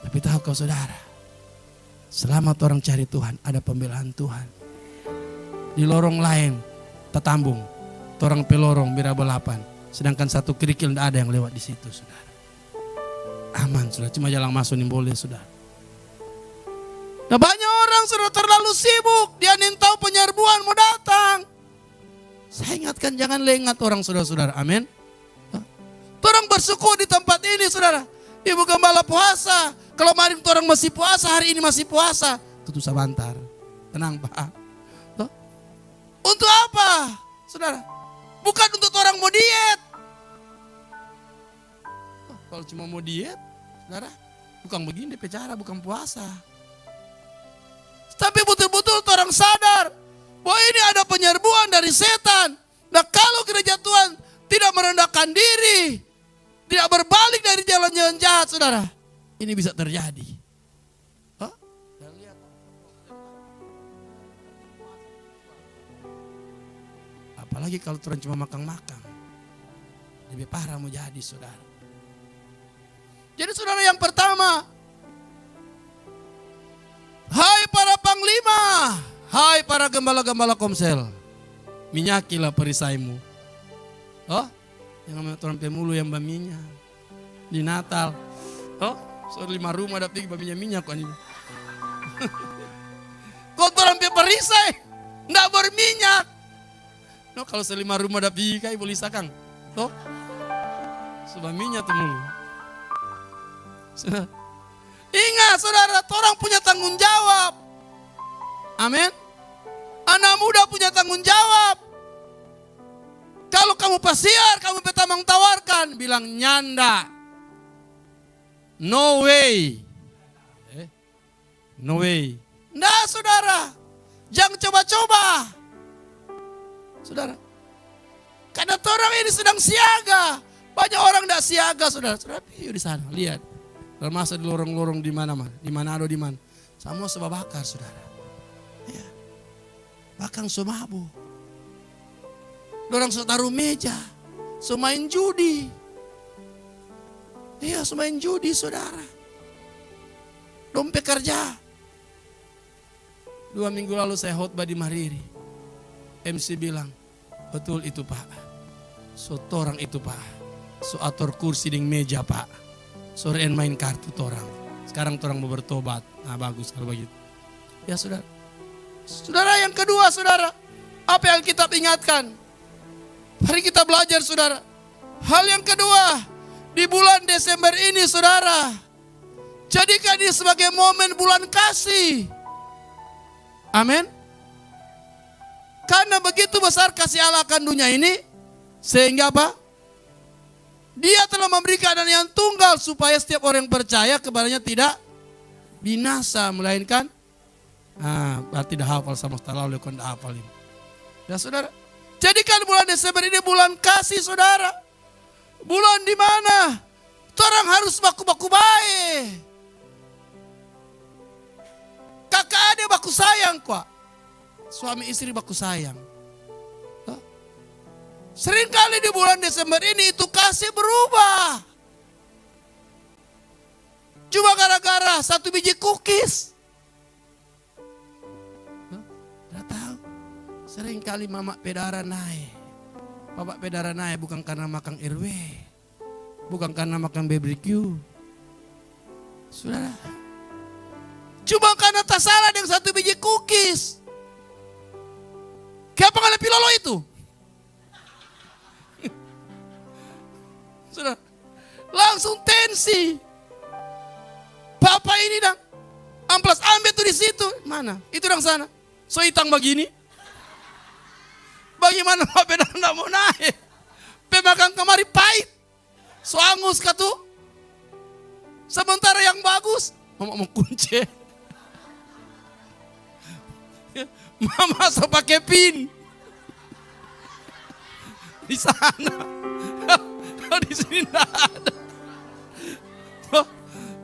Tapi tahu kau saudara, selama orang cari Tuhan, ada pembelaan Tuhan. Di lorong lain, tetambung. Orang pelorong belapan. Sedangkan satu kerikil tidak ada yang lewat di situ, saudara. Aman, sudah cuma jalan masuk yang boleh, saudara. Nah banyak orang sudah terlalu sibuk, dia tahu penyerbuan mau datang. Saya ingatkan jangan lengah orang saudara-saudara, amin. Orang bersyukur di tempat ini saudara. Ibu Gembala puasa, kalau kemarin orang masih puasa, hari ini masih puasa. Tutup sebentar, tenang Pak. Untuk apa saudara? Bukan untuk orang mau diet. Kalau cuma mau diet, saudara, bukan begini bicara, bukan puasa. Tapi betul-betul orang sadar bahwa ini ada penyerbuan dari setan. Nah kalau gereja Tuhan tidak merendahkan diri, tidak berbalik dari jalan-jalan jahat saudara, ini bisa terjadi. Hah? Apalagi kalau Tuhan cuma makan-makan, lebih parah mau jadi saudara. Jadi saudara yang pertama, hai para panglima, hai para gembala-gembala Komsel, minyakilah perisaimu. Oh, yang namanya orang pemulu yang baminya di Natal. Oh, so 5 rumah ada pergi baminya minyak kan ini. Kau orang perisai, ndak berminyak. No, kalau 5 rumah ada pergi kai boleh sakang. Oh, sebab minyak tuh mulu. Ingat saudara, orang punya tanggung jawab. Amin. Anak muda punya tanggung jawab. Kalau kamu pasiar, kamu petamang tawarkan, bilang nyanda. No way. No way. Nggak saudara, jangan coba-coba. Saudara, karena orang ini sedang siaga. Banyak orang nggak siaga saudara. Saudara, yuk di sana, lihat. Termasuk di lorong-lorong di mana-mana, di Manado di mana. Semua sebab bakar saudara. Ya. Bahkan semabu. Dorang so taruh meja, so main judi. Iya, main judi saudara. Dompet kerja. 2 minggu lalu saya khotbah di Mariri. MC bilang, betul itu Pak. So torang itu Pak. So atur kursi di meja Pak. Sorean main kartu torang. Sekarang torang mau bertobat. Nah bagus kalau begitu. Ya saudara. Saudara yang kedua saudara. Apa yang kita ingatkan? Mari kita belajar saudara. Hal yang kedua. Di bulan Desember ini saudara. Jadikan ini sebagai momen bulan kasih. Amin. Karena begitu besar kasih Allah akan dunia ini. Sehingga apa? Dia telah memberikan anak yang tunggal supaya setiap orang yang percaya kepadanya tidak binasa. Melainkan, berarti dah hafal sama setelah oleh kon dah hafal ini. Ya saudara, jadikan bulan Desember ini bulan kasih saudara. Bulan di mana orang harus baku-baku baik. Kakak adik baku sayang kok. Suami istri baku sayang. Seringkali di bulan Desember ini itu kasih berubah. Cuma gara-gara 1 biji cookies. Tidak tahu. Seringkali mama pedara naik. Bapak pedara naik bukan karena makan RW. Bukan karena makan BBQ. Saudara. Cuma karena tak salah dengan 1 biji cookies. Kenapa nggak pilolo itu? Sudah langsung tensi. Bapak ini dang amplas ambil tuh di situ. Mana? Itu dang sana. So hitang begini. Bagaimana Bapak tidak mau naik? Pemakan kemari pahit. So angus katu. Sementara yang bagus, mama mau kunci. Mama so pakai pin. Di sana. Di sini enggak ada.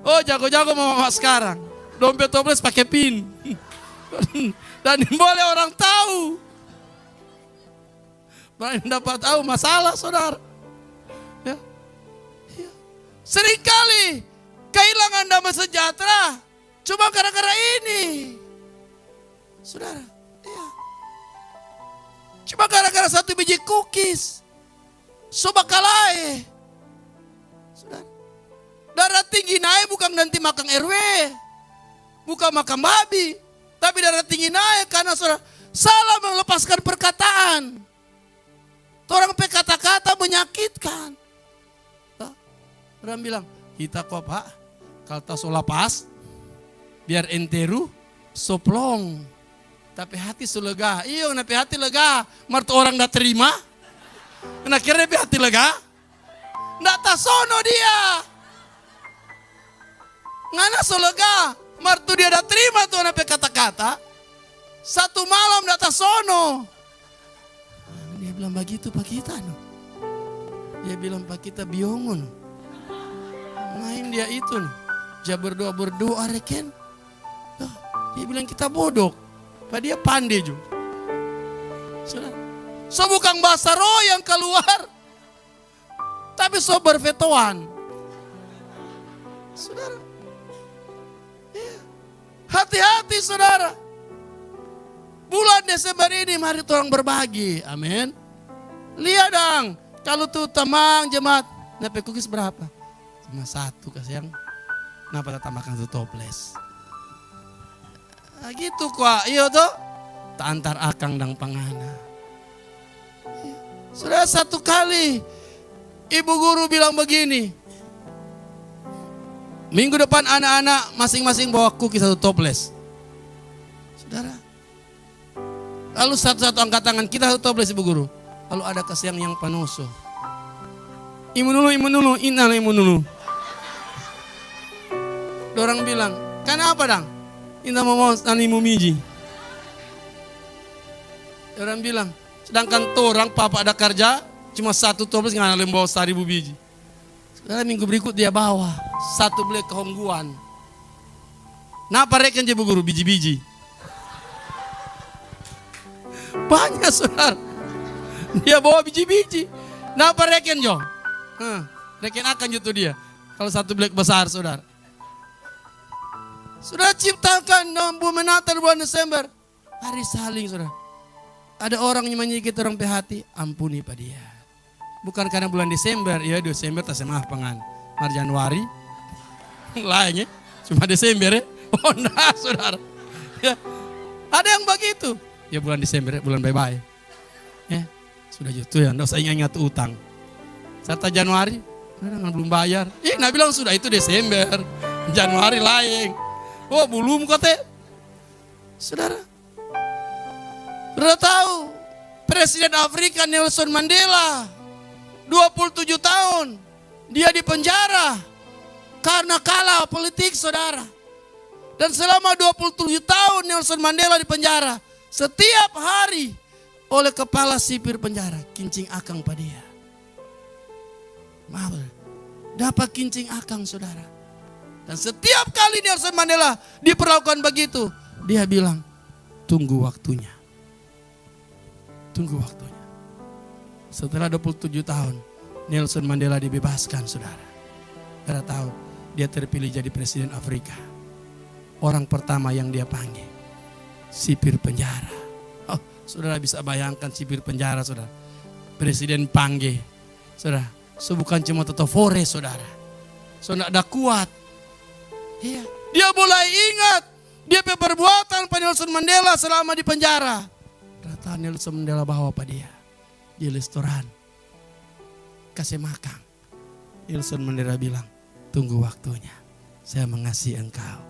Oh jago-jago mama sekarang. Dompet toples pakai pin. Dan boleh orang tahu. Berani dapat tahu masalah saudara. Ya. Ya. Seringkali kehilangan damai sejahtera cuma gara-gara ini. Saudara. Ya. Cuma gara-gara 1 biji cookies. Sobat kalai. Saudara. Darah tinggi naik bukan nanti makan RW. Bukan makan babi. Tapi darah tinggi naik karena saudara salah melepaskan perkataan. Orang kata-kata menyakitkan. Orang bilang, kita kok Pak, kalau tak so lepas, biar enteru, soplong. Tapi hati so lega. Iyo, tapi hati lega. Martu orang gak terima. Nah kira hati lega. Nggak tasono dia. Ngana so lega. Martu dia dah terima tuh nape kata-kata. Satu malam nggak tasono. Dia bilang begitu Pak kita no. Dia bilang Pak kita biongon. Main dia itu no. Dia berdoa reken. Dia bilang kita bodoh. Pak dia pandai juga. So bukan bahasa roh yang keluar. Tapi so berfetoan. Saudara. Ya. Hati-hati saudara. Bulan Desember ini mari orang berbagi. Amin. Lihat dong. Kalau tuh temang jemaat. Nape cookies berapa? Cuma 1 kasih yang. Kenapa tak tambahkan 1 toples? Nah, gitu kok. Iya tuh. Tak antar akang dan pangana. Sudah 1 kali ibu guru bilang begini. Minggu depan anak-anak masing-masing bawa cookies 1 toples. Saudara. Lalu satu-satu angkat tangan kita 1 toples ibu guru. Lalu ada kasiang yang panoso. Imun dulu, inal imun dulu. Dorang bilang, kenapa dang? Inta mau animu miji. Dorang bilang, sedangkan orang papa ada kerja cuma 1 toples nggak ada bawa 1.000 biji. Sekarang minggu berikut dia bawa 1 beli kehongguan. Napa reken je bu guru biji-biji? Banyak saudara. Dia bawa biji-biji. Napa reken jo? Reken akan jutu dia. Kalau satu bilik besar, saudara. Sudah ciptakan bulan Natal, bulan Desember. Hari saling, saudara. Ada orang yang menyikit orang hati, ampuni pada dia. Bukan karena bulan Desember, ya Desember tak maaf pangan. Mar Januari, lainnya cuma Desember ya. Oh nah saudara. Ya, ada yang begitu. Ya bulan Desember, bulan bye-bye. Ya, sudah gitu ya, nggak usah ingat utang. Serta Januari, belum bayar. Nah bilang sudah itu Desember, Januari lain. Oh belum kata. Saudara, sudah tahu Presiden Afrika Nelson Mandela 27 tahun dia di penjara karena kalah politik, saudara. Dan selama 27 tahun Nelson Mandela di penjara, setiap hari oleh kepala sipir penjara kincing akang pada dia. Maaf, dapat kincing akang, saudara. Dan setiap kali Nelson Mandela diperlakukan begitu, dia bilang, tunggu waktunya. Tunggu waktunya. Setelah 27 tahun, Nelson Mandela dibebaskan, saudara. Karena tahu dia terpilih jadi presiden Afrika. Orang pertama yang dia panggil, sipir penjara. Oh, saudara bisa bayangkan sipir penjara, saudara. Presiden panggil, saudara. So bukan cuma tetofore, saudara. So tidak ada kuat. Iya. Dia mulai ingat dia perbuatan pada Nelson Mandela selama di penjara. Rata Nelson Mandela bawa pada dia di restoran, kasih makan. Nelson Mandela bilang, tunggu waktunya. Saya mengasihi engkau,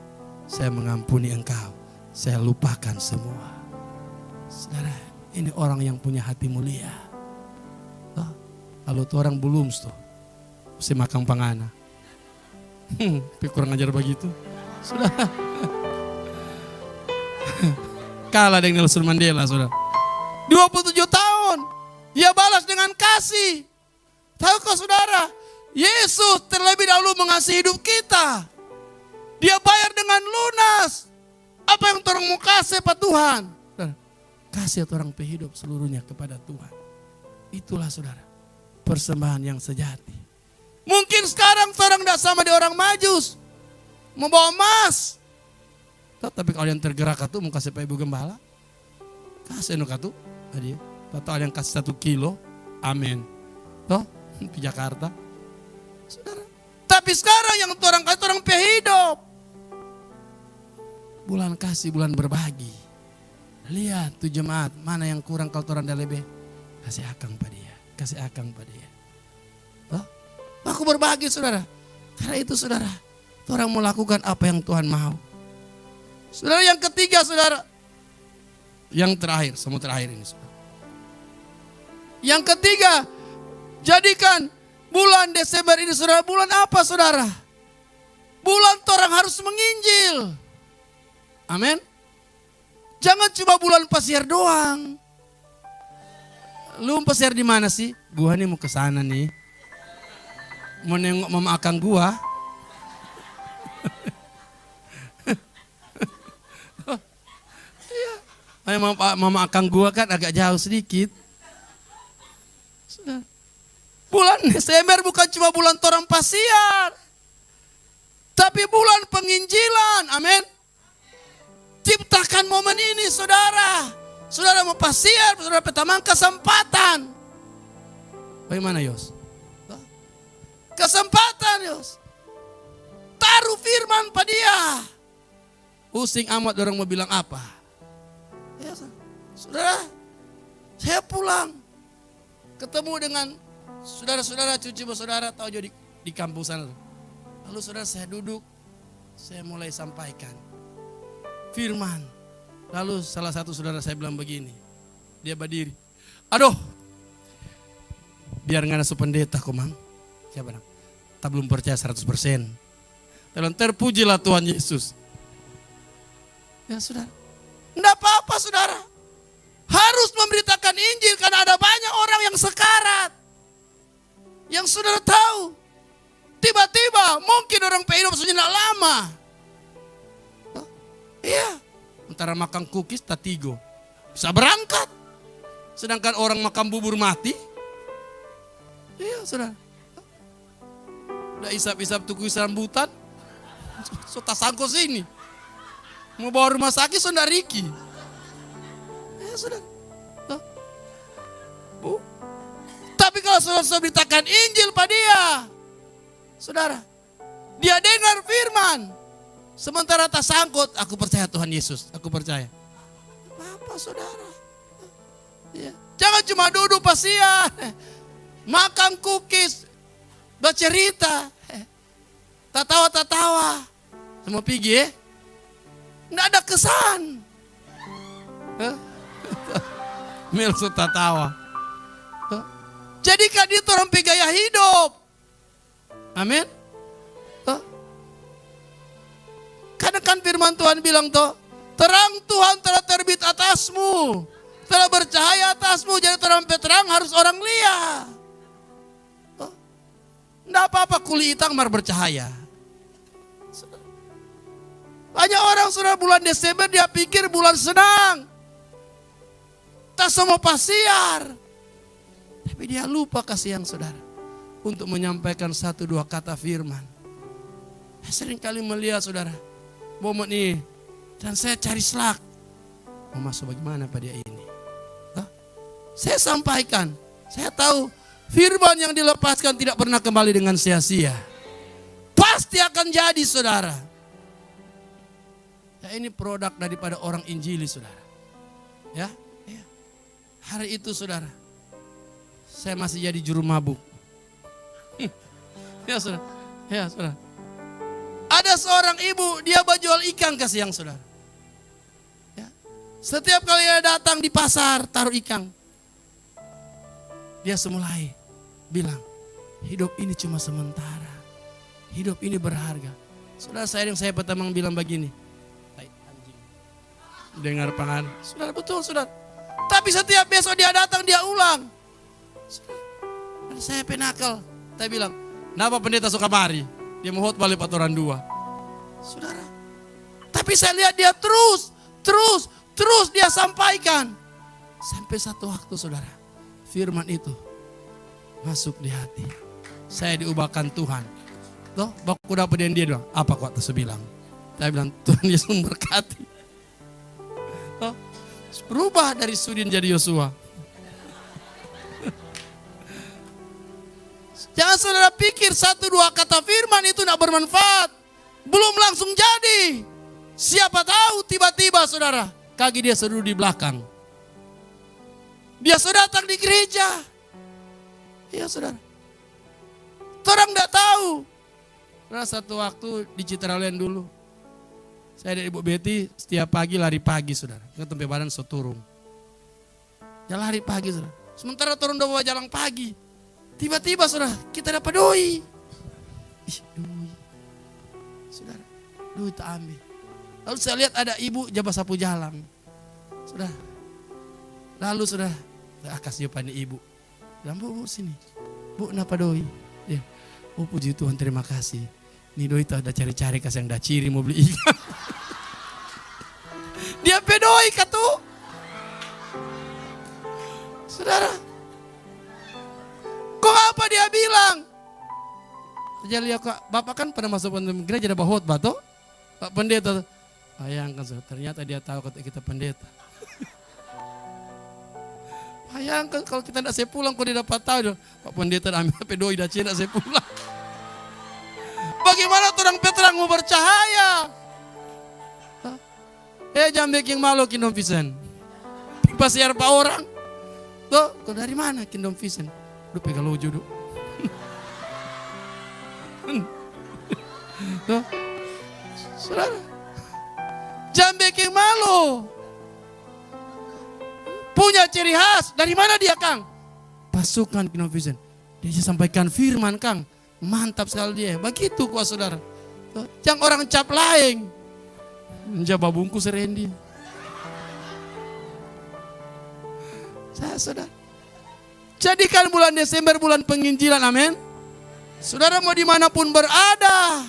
saya mengampuni engkau, saya lupakan semua. Saudara, ini orang yang punya hati mulia. Oh, kalau tuh orang belum tuh, mesti makan pangana. Kurang ajar begitu. Sudah. Kalah dengan Nelson Mandela, saudara. 27 tahun. Ia balas dengan kasih. Tahukah saudara? Yesus terlebih dahulu mengasihi hidup kita. Dia bayar dengan lunas. Apa yang orang mau kasih Pak Tuhan? Kasih orang hidup seluruhnya kepada Tuhan. Itulah saudara, persembahan yang sejati. Mungkin sekarang orang tidak sama di orang Majus. Membawa emas. Tapi kalau yang tergerak itu mau kasih Pak Ibu Gembala. Kasih nu katu. Tadi. Atau ada yang kasih 1 kilo. Amin. Toh ke Jakarta. Saudara. Tapi sekarang yang orang kasih orang hidup. Bulan kasih, bulan berbagi. Lihat tuh jemaat, mana yang kurang kalau orang dah lebih. Kasih akang pada dia. Kasih akang pada dia. Toh? Aku berbagi, saudara. Karena itu, saudara, orang melakukan apa yang Tuhan mau. Saudara, yang ketiga, saudara. Yang terakhir, semua terakhir ini, saudara. Yang ketiga, jadikan bulan Desember ini, saudara, bulan apa, saudara? Bulan orang harus menginjil. Amin. Jangan cuma bulan pasiar doang. Lu pasiar di mana sih? Gua nih mau ke sana nih. Mau nengok mama akang gua. Mama akang gua kan agak jauh sedikit. Sudah. Bulan Desember bukan cuma bulan torang pasiar. Tapi bulan penginjilan. Amin. Ciptakan momen ini, saudara. Saudara mau pasiar, saudara pertama kesempatan. Bagaimana, Yos? Kesempatan, Yos. Taruh firman pada dia. Pusing amat orang mau bilang apa. Ya, saudara, saya pulang. Ketemu dengan saudara-saudara, cucu saudara, tahu jadi di kampung sana. Lalu saudara saya duduk, saya mulai sampaikan firman. Lalu salah satu saudara saya bilang begini. Dia berdiri. Aduh, biar ngana pendeta komang. Siapa nang? Tak belum percaya 100%. Dalam terpujilah Tuhan Yesus. Ya saudara. Enggak apa-apa saudara. Harus memberitakan Injil karena ada banyak orang yang sekarat. Yang saudara tahu. Tiba-tiba mungkin orang hidup sudah tidak lama. Oh, iya. Antara makan cookies tatigo. Bisa berangkat. Sedangkan orang makan bubur mati. Iya saudara. Udah isap-isap tuku rambutan. So tak sangko sini. Mau bawa rumah sakit sudah Riki. Ya sudah. Bu. Tapi kalau saudara beritakan Injil pada dia, saudara, dia dengar firman. Sementara tak sangkut, aku percaya Tuhan Yesus, aku percaya. Apa saudara? Ya. Jangan cuma duduk pasian, makan cookies, bercerita, tatawa-tatawa, semua pergi ya. Nggak ada kesan. Mil suka tawa. Jadikan itu orang gaya hidup. Amin. Karena kan firman Tuhan bilang toh, terang Tuhan telah terbit atasmu, telah bercahaya atasmu, jadi terang harus orang lihat. Nggak apa-apa kulit hitam mar bercahaya. Banyak orang sudah bulan Desember dia pikir bulan senang. Tak semua pasiar. Tapi dia lupa kasih yang saudara. Untuk menyampaikan 1-2 kata firman. Saya sering kali melihat saudara. Momen ini. Dan saya cari selak. Mau masuk bagaimana pada dia ini. Saya sampaikan. Saya tahu firman yang dilepaskan tidak pernah kembali dengan sia-sia. Pasti akan jadi saudara. Ya, ini produk daripada orang Injili saudara. Ya. Hari itu saudara. Saya masih jadi juru mabuk. Ya saudara. Ya saudara. Ada seorang ibu dia berjual ikan kasih yang saudara. Ya. Setiap kali dia datang di pasar taruh ikan. Dia semulai bilang, hidup ini cuma sementara. Hidup ini berharga. Saudara saya yang saya pertama bilang begini. Dengar pangan. Saudara betul saudara. Tapi setiap besok dia datang dia ulang. Saudara, saya penakal. Saya bilang, kenapa pendeta suka mari? Dia mau hot balik patoran 2. Saudara. Tapi saya lihat dia terus dia sampaikan. Sampai satu waktu saudara. Firman itu masuk di hati. Saya diubahkan Tuhan. Toh, baku dapat dia bilang, apa kok terus bilang? Saya bilang, Tuhan Yesus memberkati. Toh, berubah dari Sudin jadi Yosua. Jangan saudara pikir 1-2 kata firman itu tidak bermanfaat. Belum langsung jadi. Siapa tahu tiba-tiba saudara, kaki dia seru di belakang. Dia sudah datang di gereja. Iya saudara. Orang tidak tahu. Karena satu waktu di Citraland dulu. Saya dari Ibu Betty setiap pagi lari pagi saudara. Ke tempat badan seturung. Ya lari pagi saudara. Sementara turun bawa jalan pagi. Tiba-tiba saudara kita dapat doi. Doi. Saudara. Doi tak ambil. Lalu saya lihat ada ibu jabat sapu jalan. Saudara. Lalu saudara. Kasih depan ibu. Bilang, bu sini. Bu kenapa doi? Ya. Oh puji Tuhan terima kasih. Ini doi itu ada cari-cari kasih yang dah ciri mau beli ikan. Dia pedoi katu. Saudara. Kok apa dia bilang? Saya lihat kok, Bapak kan pernah masuk gereja ada khotbah toh? Pak pendeta. Bayangkan saudara, ternyata dia tahu kata kita pendeta. Bayangkan kalau kita tidak saya pulang kok dia dapat tahu. Pak pendeta ambil pedoi dah cina saya pulang. Bagaimana orang Petrang mau bercahaya? Jangan bikin malu Kingdom Vision. Pasiar pak orang. Tuh, kau dari mana Kingdom Vision? Lu pegang lojo dulu. Tuh. Saudara. Jangan bikin malu. Punya ciri khas. Dari mana dia Kang? Pasukan Kingdom Vision. Dia sampaikan firman Kang. Mantap sekali dia. Begitu kuat saudara. Jangan orang cap lain. Menjaba bungkus Randy. Saya saudara. Jadikan bulan Desember bulan penginjilan. Amin. Saudara mau dimanapun berada.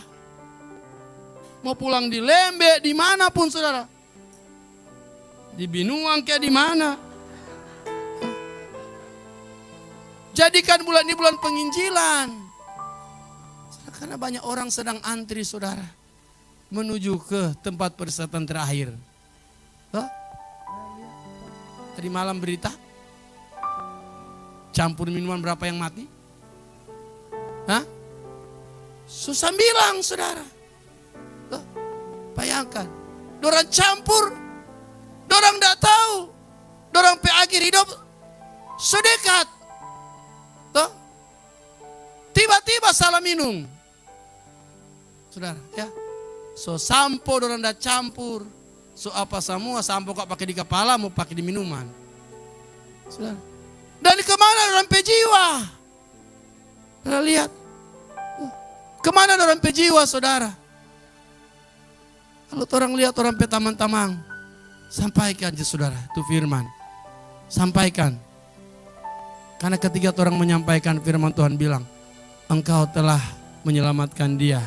Mau pulang di Lembe. Dimanapun saudara. Di Binuang kayak di mana. Jadikan bulan ini bulan penginjilan. Karena banyak orang sedang antri saudara. Menuju ke tempat perisatan terakhir. Hah? Tadi malam berita. Campur minuman berapa yang mati? Hah? Susah bilang saudara. Hah? Bayangkan. Dorang campur. Dorang tidak tahu. Dorang pe akhir hidup sedekat. Hah? Tiba-tiba salah minum. Saudara ya. So sampo dorang dah campur. So apa semua sampo kok pakai di kepala mau pakai di minuman. Saudara. Dan kemana dorang pe jiwa? Saudara lihat. Kemana dorang pe jiwa saudara? Kalau orang lihat orang pe tamang-tamang. Sampaikan je saudara. Itu firman. Sampaikan. Karena ketika orang menyampaikan firman Tuhan bilang. Engkau telah menyelamatkan dia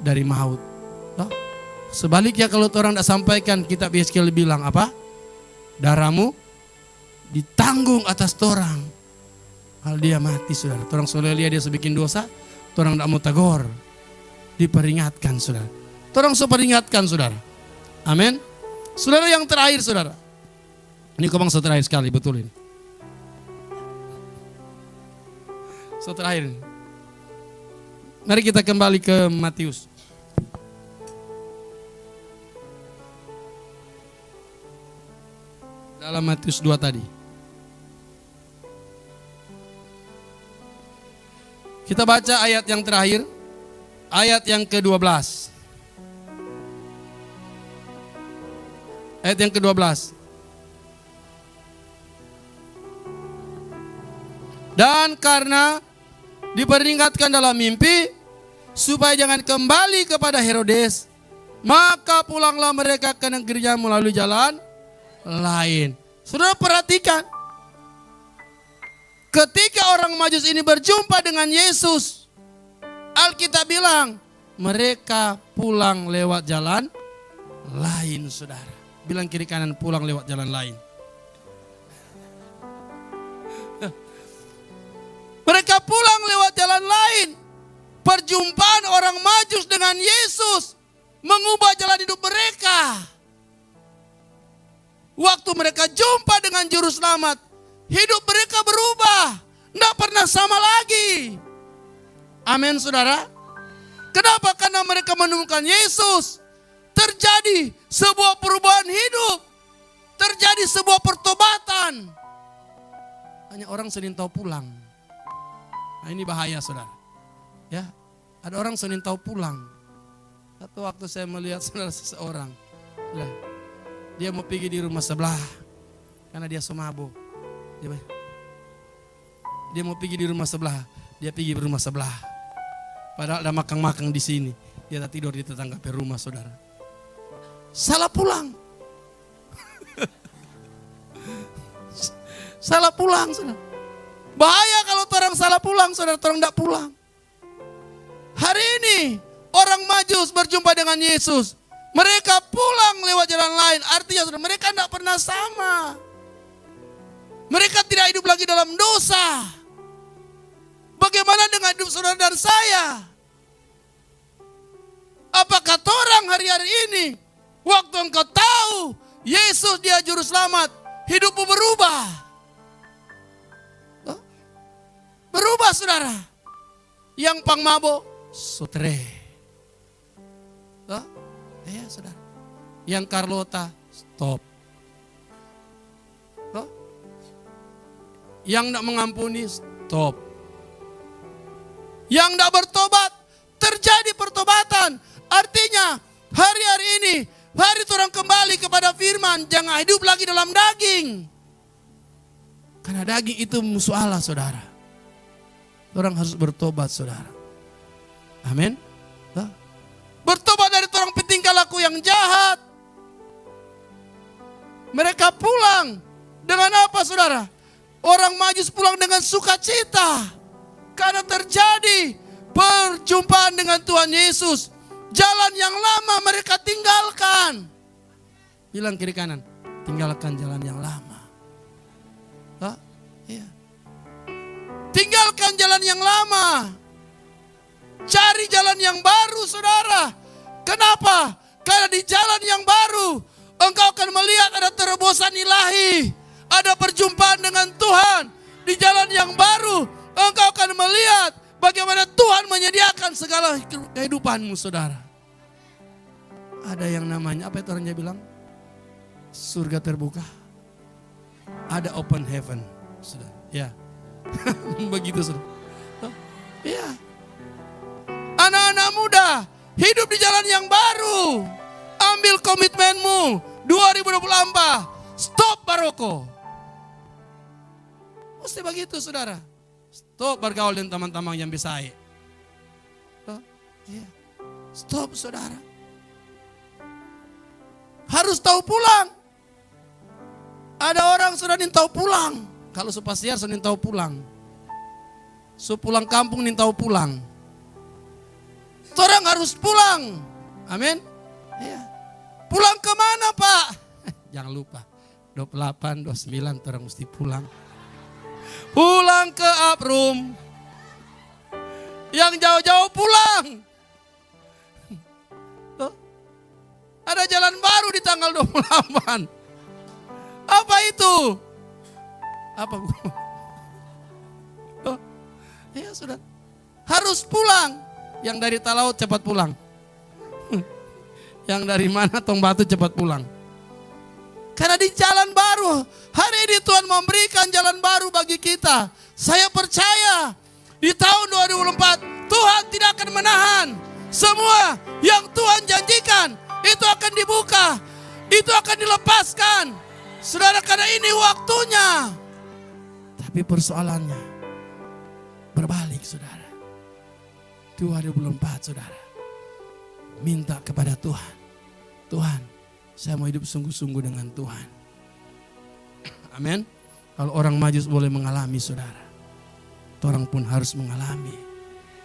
dari maut. Loh? Sebaliknya kalau orang tidak sampaikan, kitab Yeskiel bilang apa? Darahmu ditanggung atas orang. Hal dia mati saudara. Orang soleh lihat dia sebikin dosa, orang tidak mau tagor. Diperingatkan saudara. Orang seperingatkan saudara. Amin. Saudara yang terakhir saudara. Ini komang terakhir sekali betul ini. Terakhir. Mari kita kembali ke Matius. Dalam Matius 2 tadi. Kita baca ayat yang terakhir. Ayat yang ke-12. Ayat yang ke-12. Dan karena diperingatkan dalam mimpi supaya jangan kembali kepada Herodes, maka pulanglah mereka ke negerinya melalui jalan lain. Saudara perhatikan, ketika orang Majus ini berjumpa dengan Yesus, Alkitab bilang mereka pulang lewat jalan lain saudara. Bilang kiri kanan pulang lewat jalan lain. Mereka pulang lewat jalan lain. Perjumpaan orang Majus dengan Yesus mengubah jalan hidup mereka. Waktu mereka jumpa dengan Juru Selamat, hidup mereka berubah. Tidak pernah sama lagi. Amin saudara. Kenapa? Karena mereka menemukan Yesus. Terjadi sebuah perubahan hidup. Terjadi sebuah pertobatan. Hanya orang Senin tahu pulang. Nah ini bahaya saudara. Ya, ada orang Senin tahu pulang. Satu waktu saya melihat saudara seseorang. Dia mau pergi di rumah sebelah. Karena dia semabuk. Dia mau pergi di rumah sebelah. Dia pergi di rumah sebelah. Padahal ada makang-makang di sini. Dia tak tidur di tetangga per rumah saudara. Salah pulang. Salah pulang saudara. Bahaya kalau orang salah pulang saudara. Orang tidak pulang. Hari ini orang Majus berjumpa dengan Yesus. Mereka pulang lewat jalan lain. Artinya saudara, mereka tidak pernah sama. Mereka tidak hidup lagi dalam dosa. Bagaimana dengan hidup saudara dan saya? Apakah orang hari-hari ini, waktu engkau tahu Yesus dia Juru Selamat, hidupmu berubah? Berubah saudara. Yang pangmabo, sutre. Ya saudara. Yang Carlota, stop. Yang tidak mengampuni, stop. Yang tidak bertobat, terjadi pertobatan. Artinya hari-hari ini, hari orang kembali kepada firman. Jangan hidup lagi dalam daging. Karena daging itu musuh Allah saudara. Orang harus bertobat saudara. Amin. Bertobat dari orang petingkah laku yang jahat. Mereka pulang dengan apa saudara? Orang Majus pulang dengan sukacita. Karena terjadi perjumpaan dengan Tuhan Yesus. Jalan yang lama mereka tinggalkan. Bilang kiri kanan, tinggalkan jalan yang lama. Iya. Tinggalkan jalan yang lama. Cari jalan yang baru saudara. Kenapa? Karena di jalan yang baru engkau akan melihat ada terobosan ilahi. Ada perjumpaan dengan Tuhan. Di jalan yang baru engkau akan melihat bagaimana Tuhan menyediakan segala kehidupanmu saudara. Ada yang namanya, apa itu orangnya bilang? Surga terbuka. Ada open heaven. Saudara. Ya. Begitu saudara. Ya. Anak-anak muda, hidup di jalan yang baru. Ambil komitmenmu 2024. Stop baroko. Mesti begitu saudara. Stop bergaul dengan teman-teman yang bisa. Stop saudara. Harus tahu pulang. Ada orang sudah tahu pulang. Kalau supasiar sudah tahu pulang. Pulang kampung tahu pulang. Orang harus pulang. Amin. Ya. Pulang kemana Pak? Jangan lupa. 28, 29 orang mesti pulang. Pulang ke Aprum. Yang jauh-jauh pulang. Ada jalan baru di tanggal 28. Apa itu? Apa Bu? Ya sudah. Harus pulang. Yang dari Talaut cepat pulang. Yang dari mana Tong Batu cepat pulang. Karena di jalan baru. Hari ini Tuhan memberikan jalan baru bagi kita. Saya percaya di tahun 2024 Tuhan tidak akan menahan. Semua yang Tuhan janjikan itu akan dibuka, itu akan dilepaskan. Saudara, karena ini waktunya. Tapi persoalannya berbalik saudara. 2024 saudara. Minta kepada Tuhan. Tuhan, saya mau hidup sungguh-sungguh dengan Tuhan. Amin. Kalau orang majus boleh mengalami saudara. Orang pun harus mengalami.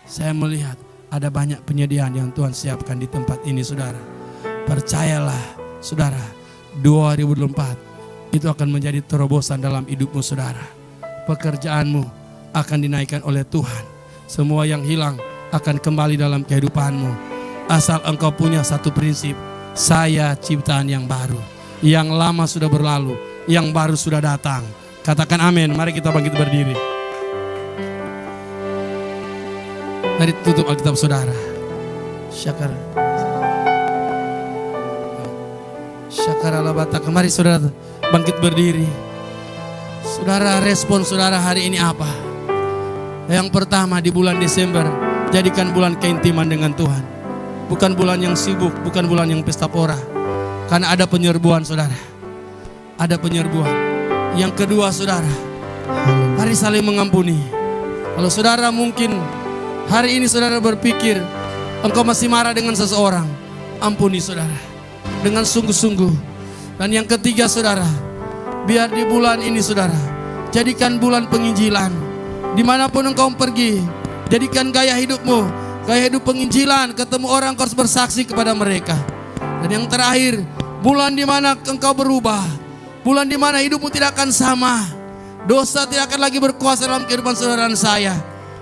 Saya melihat ada banyak penyediaan yang Tuhan siapkan di tempat ini saudara. Percayalah saudara, 2024 itu akan menjadi terobosan dalam hidupmu saudara. Pekerjaanmu akan dinaikkan oleh Tuhan. Semua yang hilang akan kembali dalam kehidupanmu. Asal engkau punya satu prinsip. Saya ciptaan yang baru. Yang lama sudah berlalu, yang baru sudah datang. Katakan amin. Mari kita bangkit berdiri. Mari tutup Alkitab saudara. Syakar. Syakaralabata. Mari saudara bangkit berdiri. Saudara, respon saudara hari ini apa? Yang pertama, di bulan Desember jadikan bulan keintiman dengan Tuhan. Bukan bulan yang sibuk, bukan bulan yang pesta pora. Karena ada penyerbuan saudara. Ada penyerbuan. Yang kedua saudara, mari saling mengampuni. Kalau saudara mungkin hari ini saudara berpikir engkau masih marah dengan seseorang, ampuni saudara dengan sungguh-sungguh. Dan yang ketiga saudara, biar di bulan ini saudara, jadikan bulan penginjilan. Dimanapun engkau pergi, jadikan gaya hidupmu, gaya hidup penginjilan. Ketemu orang kau harus bersaksi kepada mereka. Dan yang terakhir, bulan di mana engkau berubah, bulan di mana hidupmu tidak akan sama. Dosa tidak akan lagi berkuasa dalam kehidupan saudara dan saya.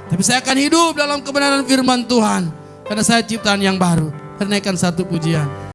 Tapi saya akan hidup dalam kebenaran firman Tuhan. Karena saya ciptaan yang baru. Kenaikan satu pujian.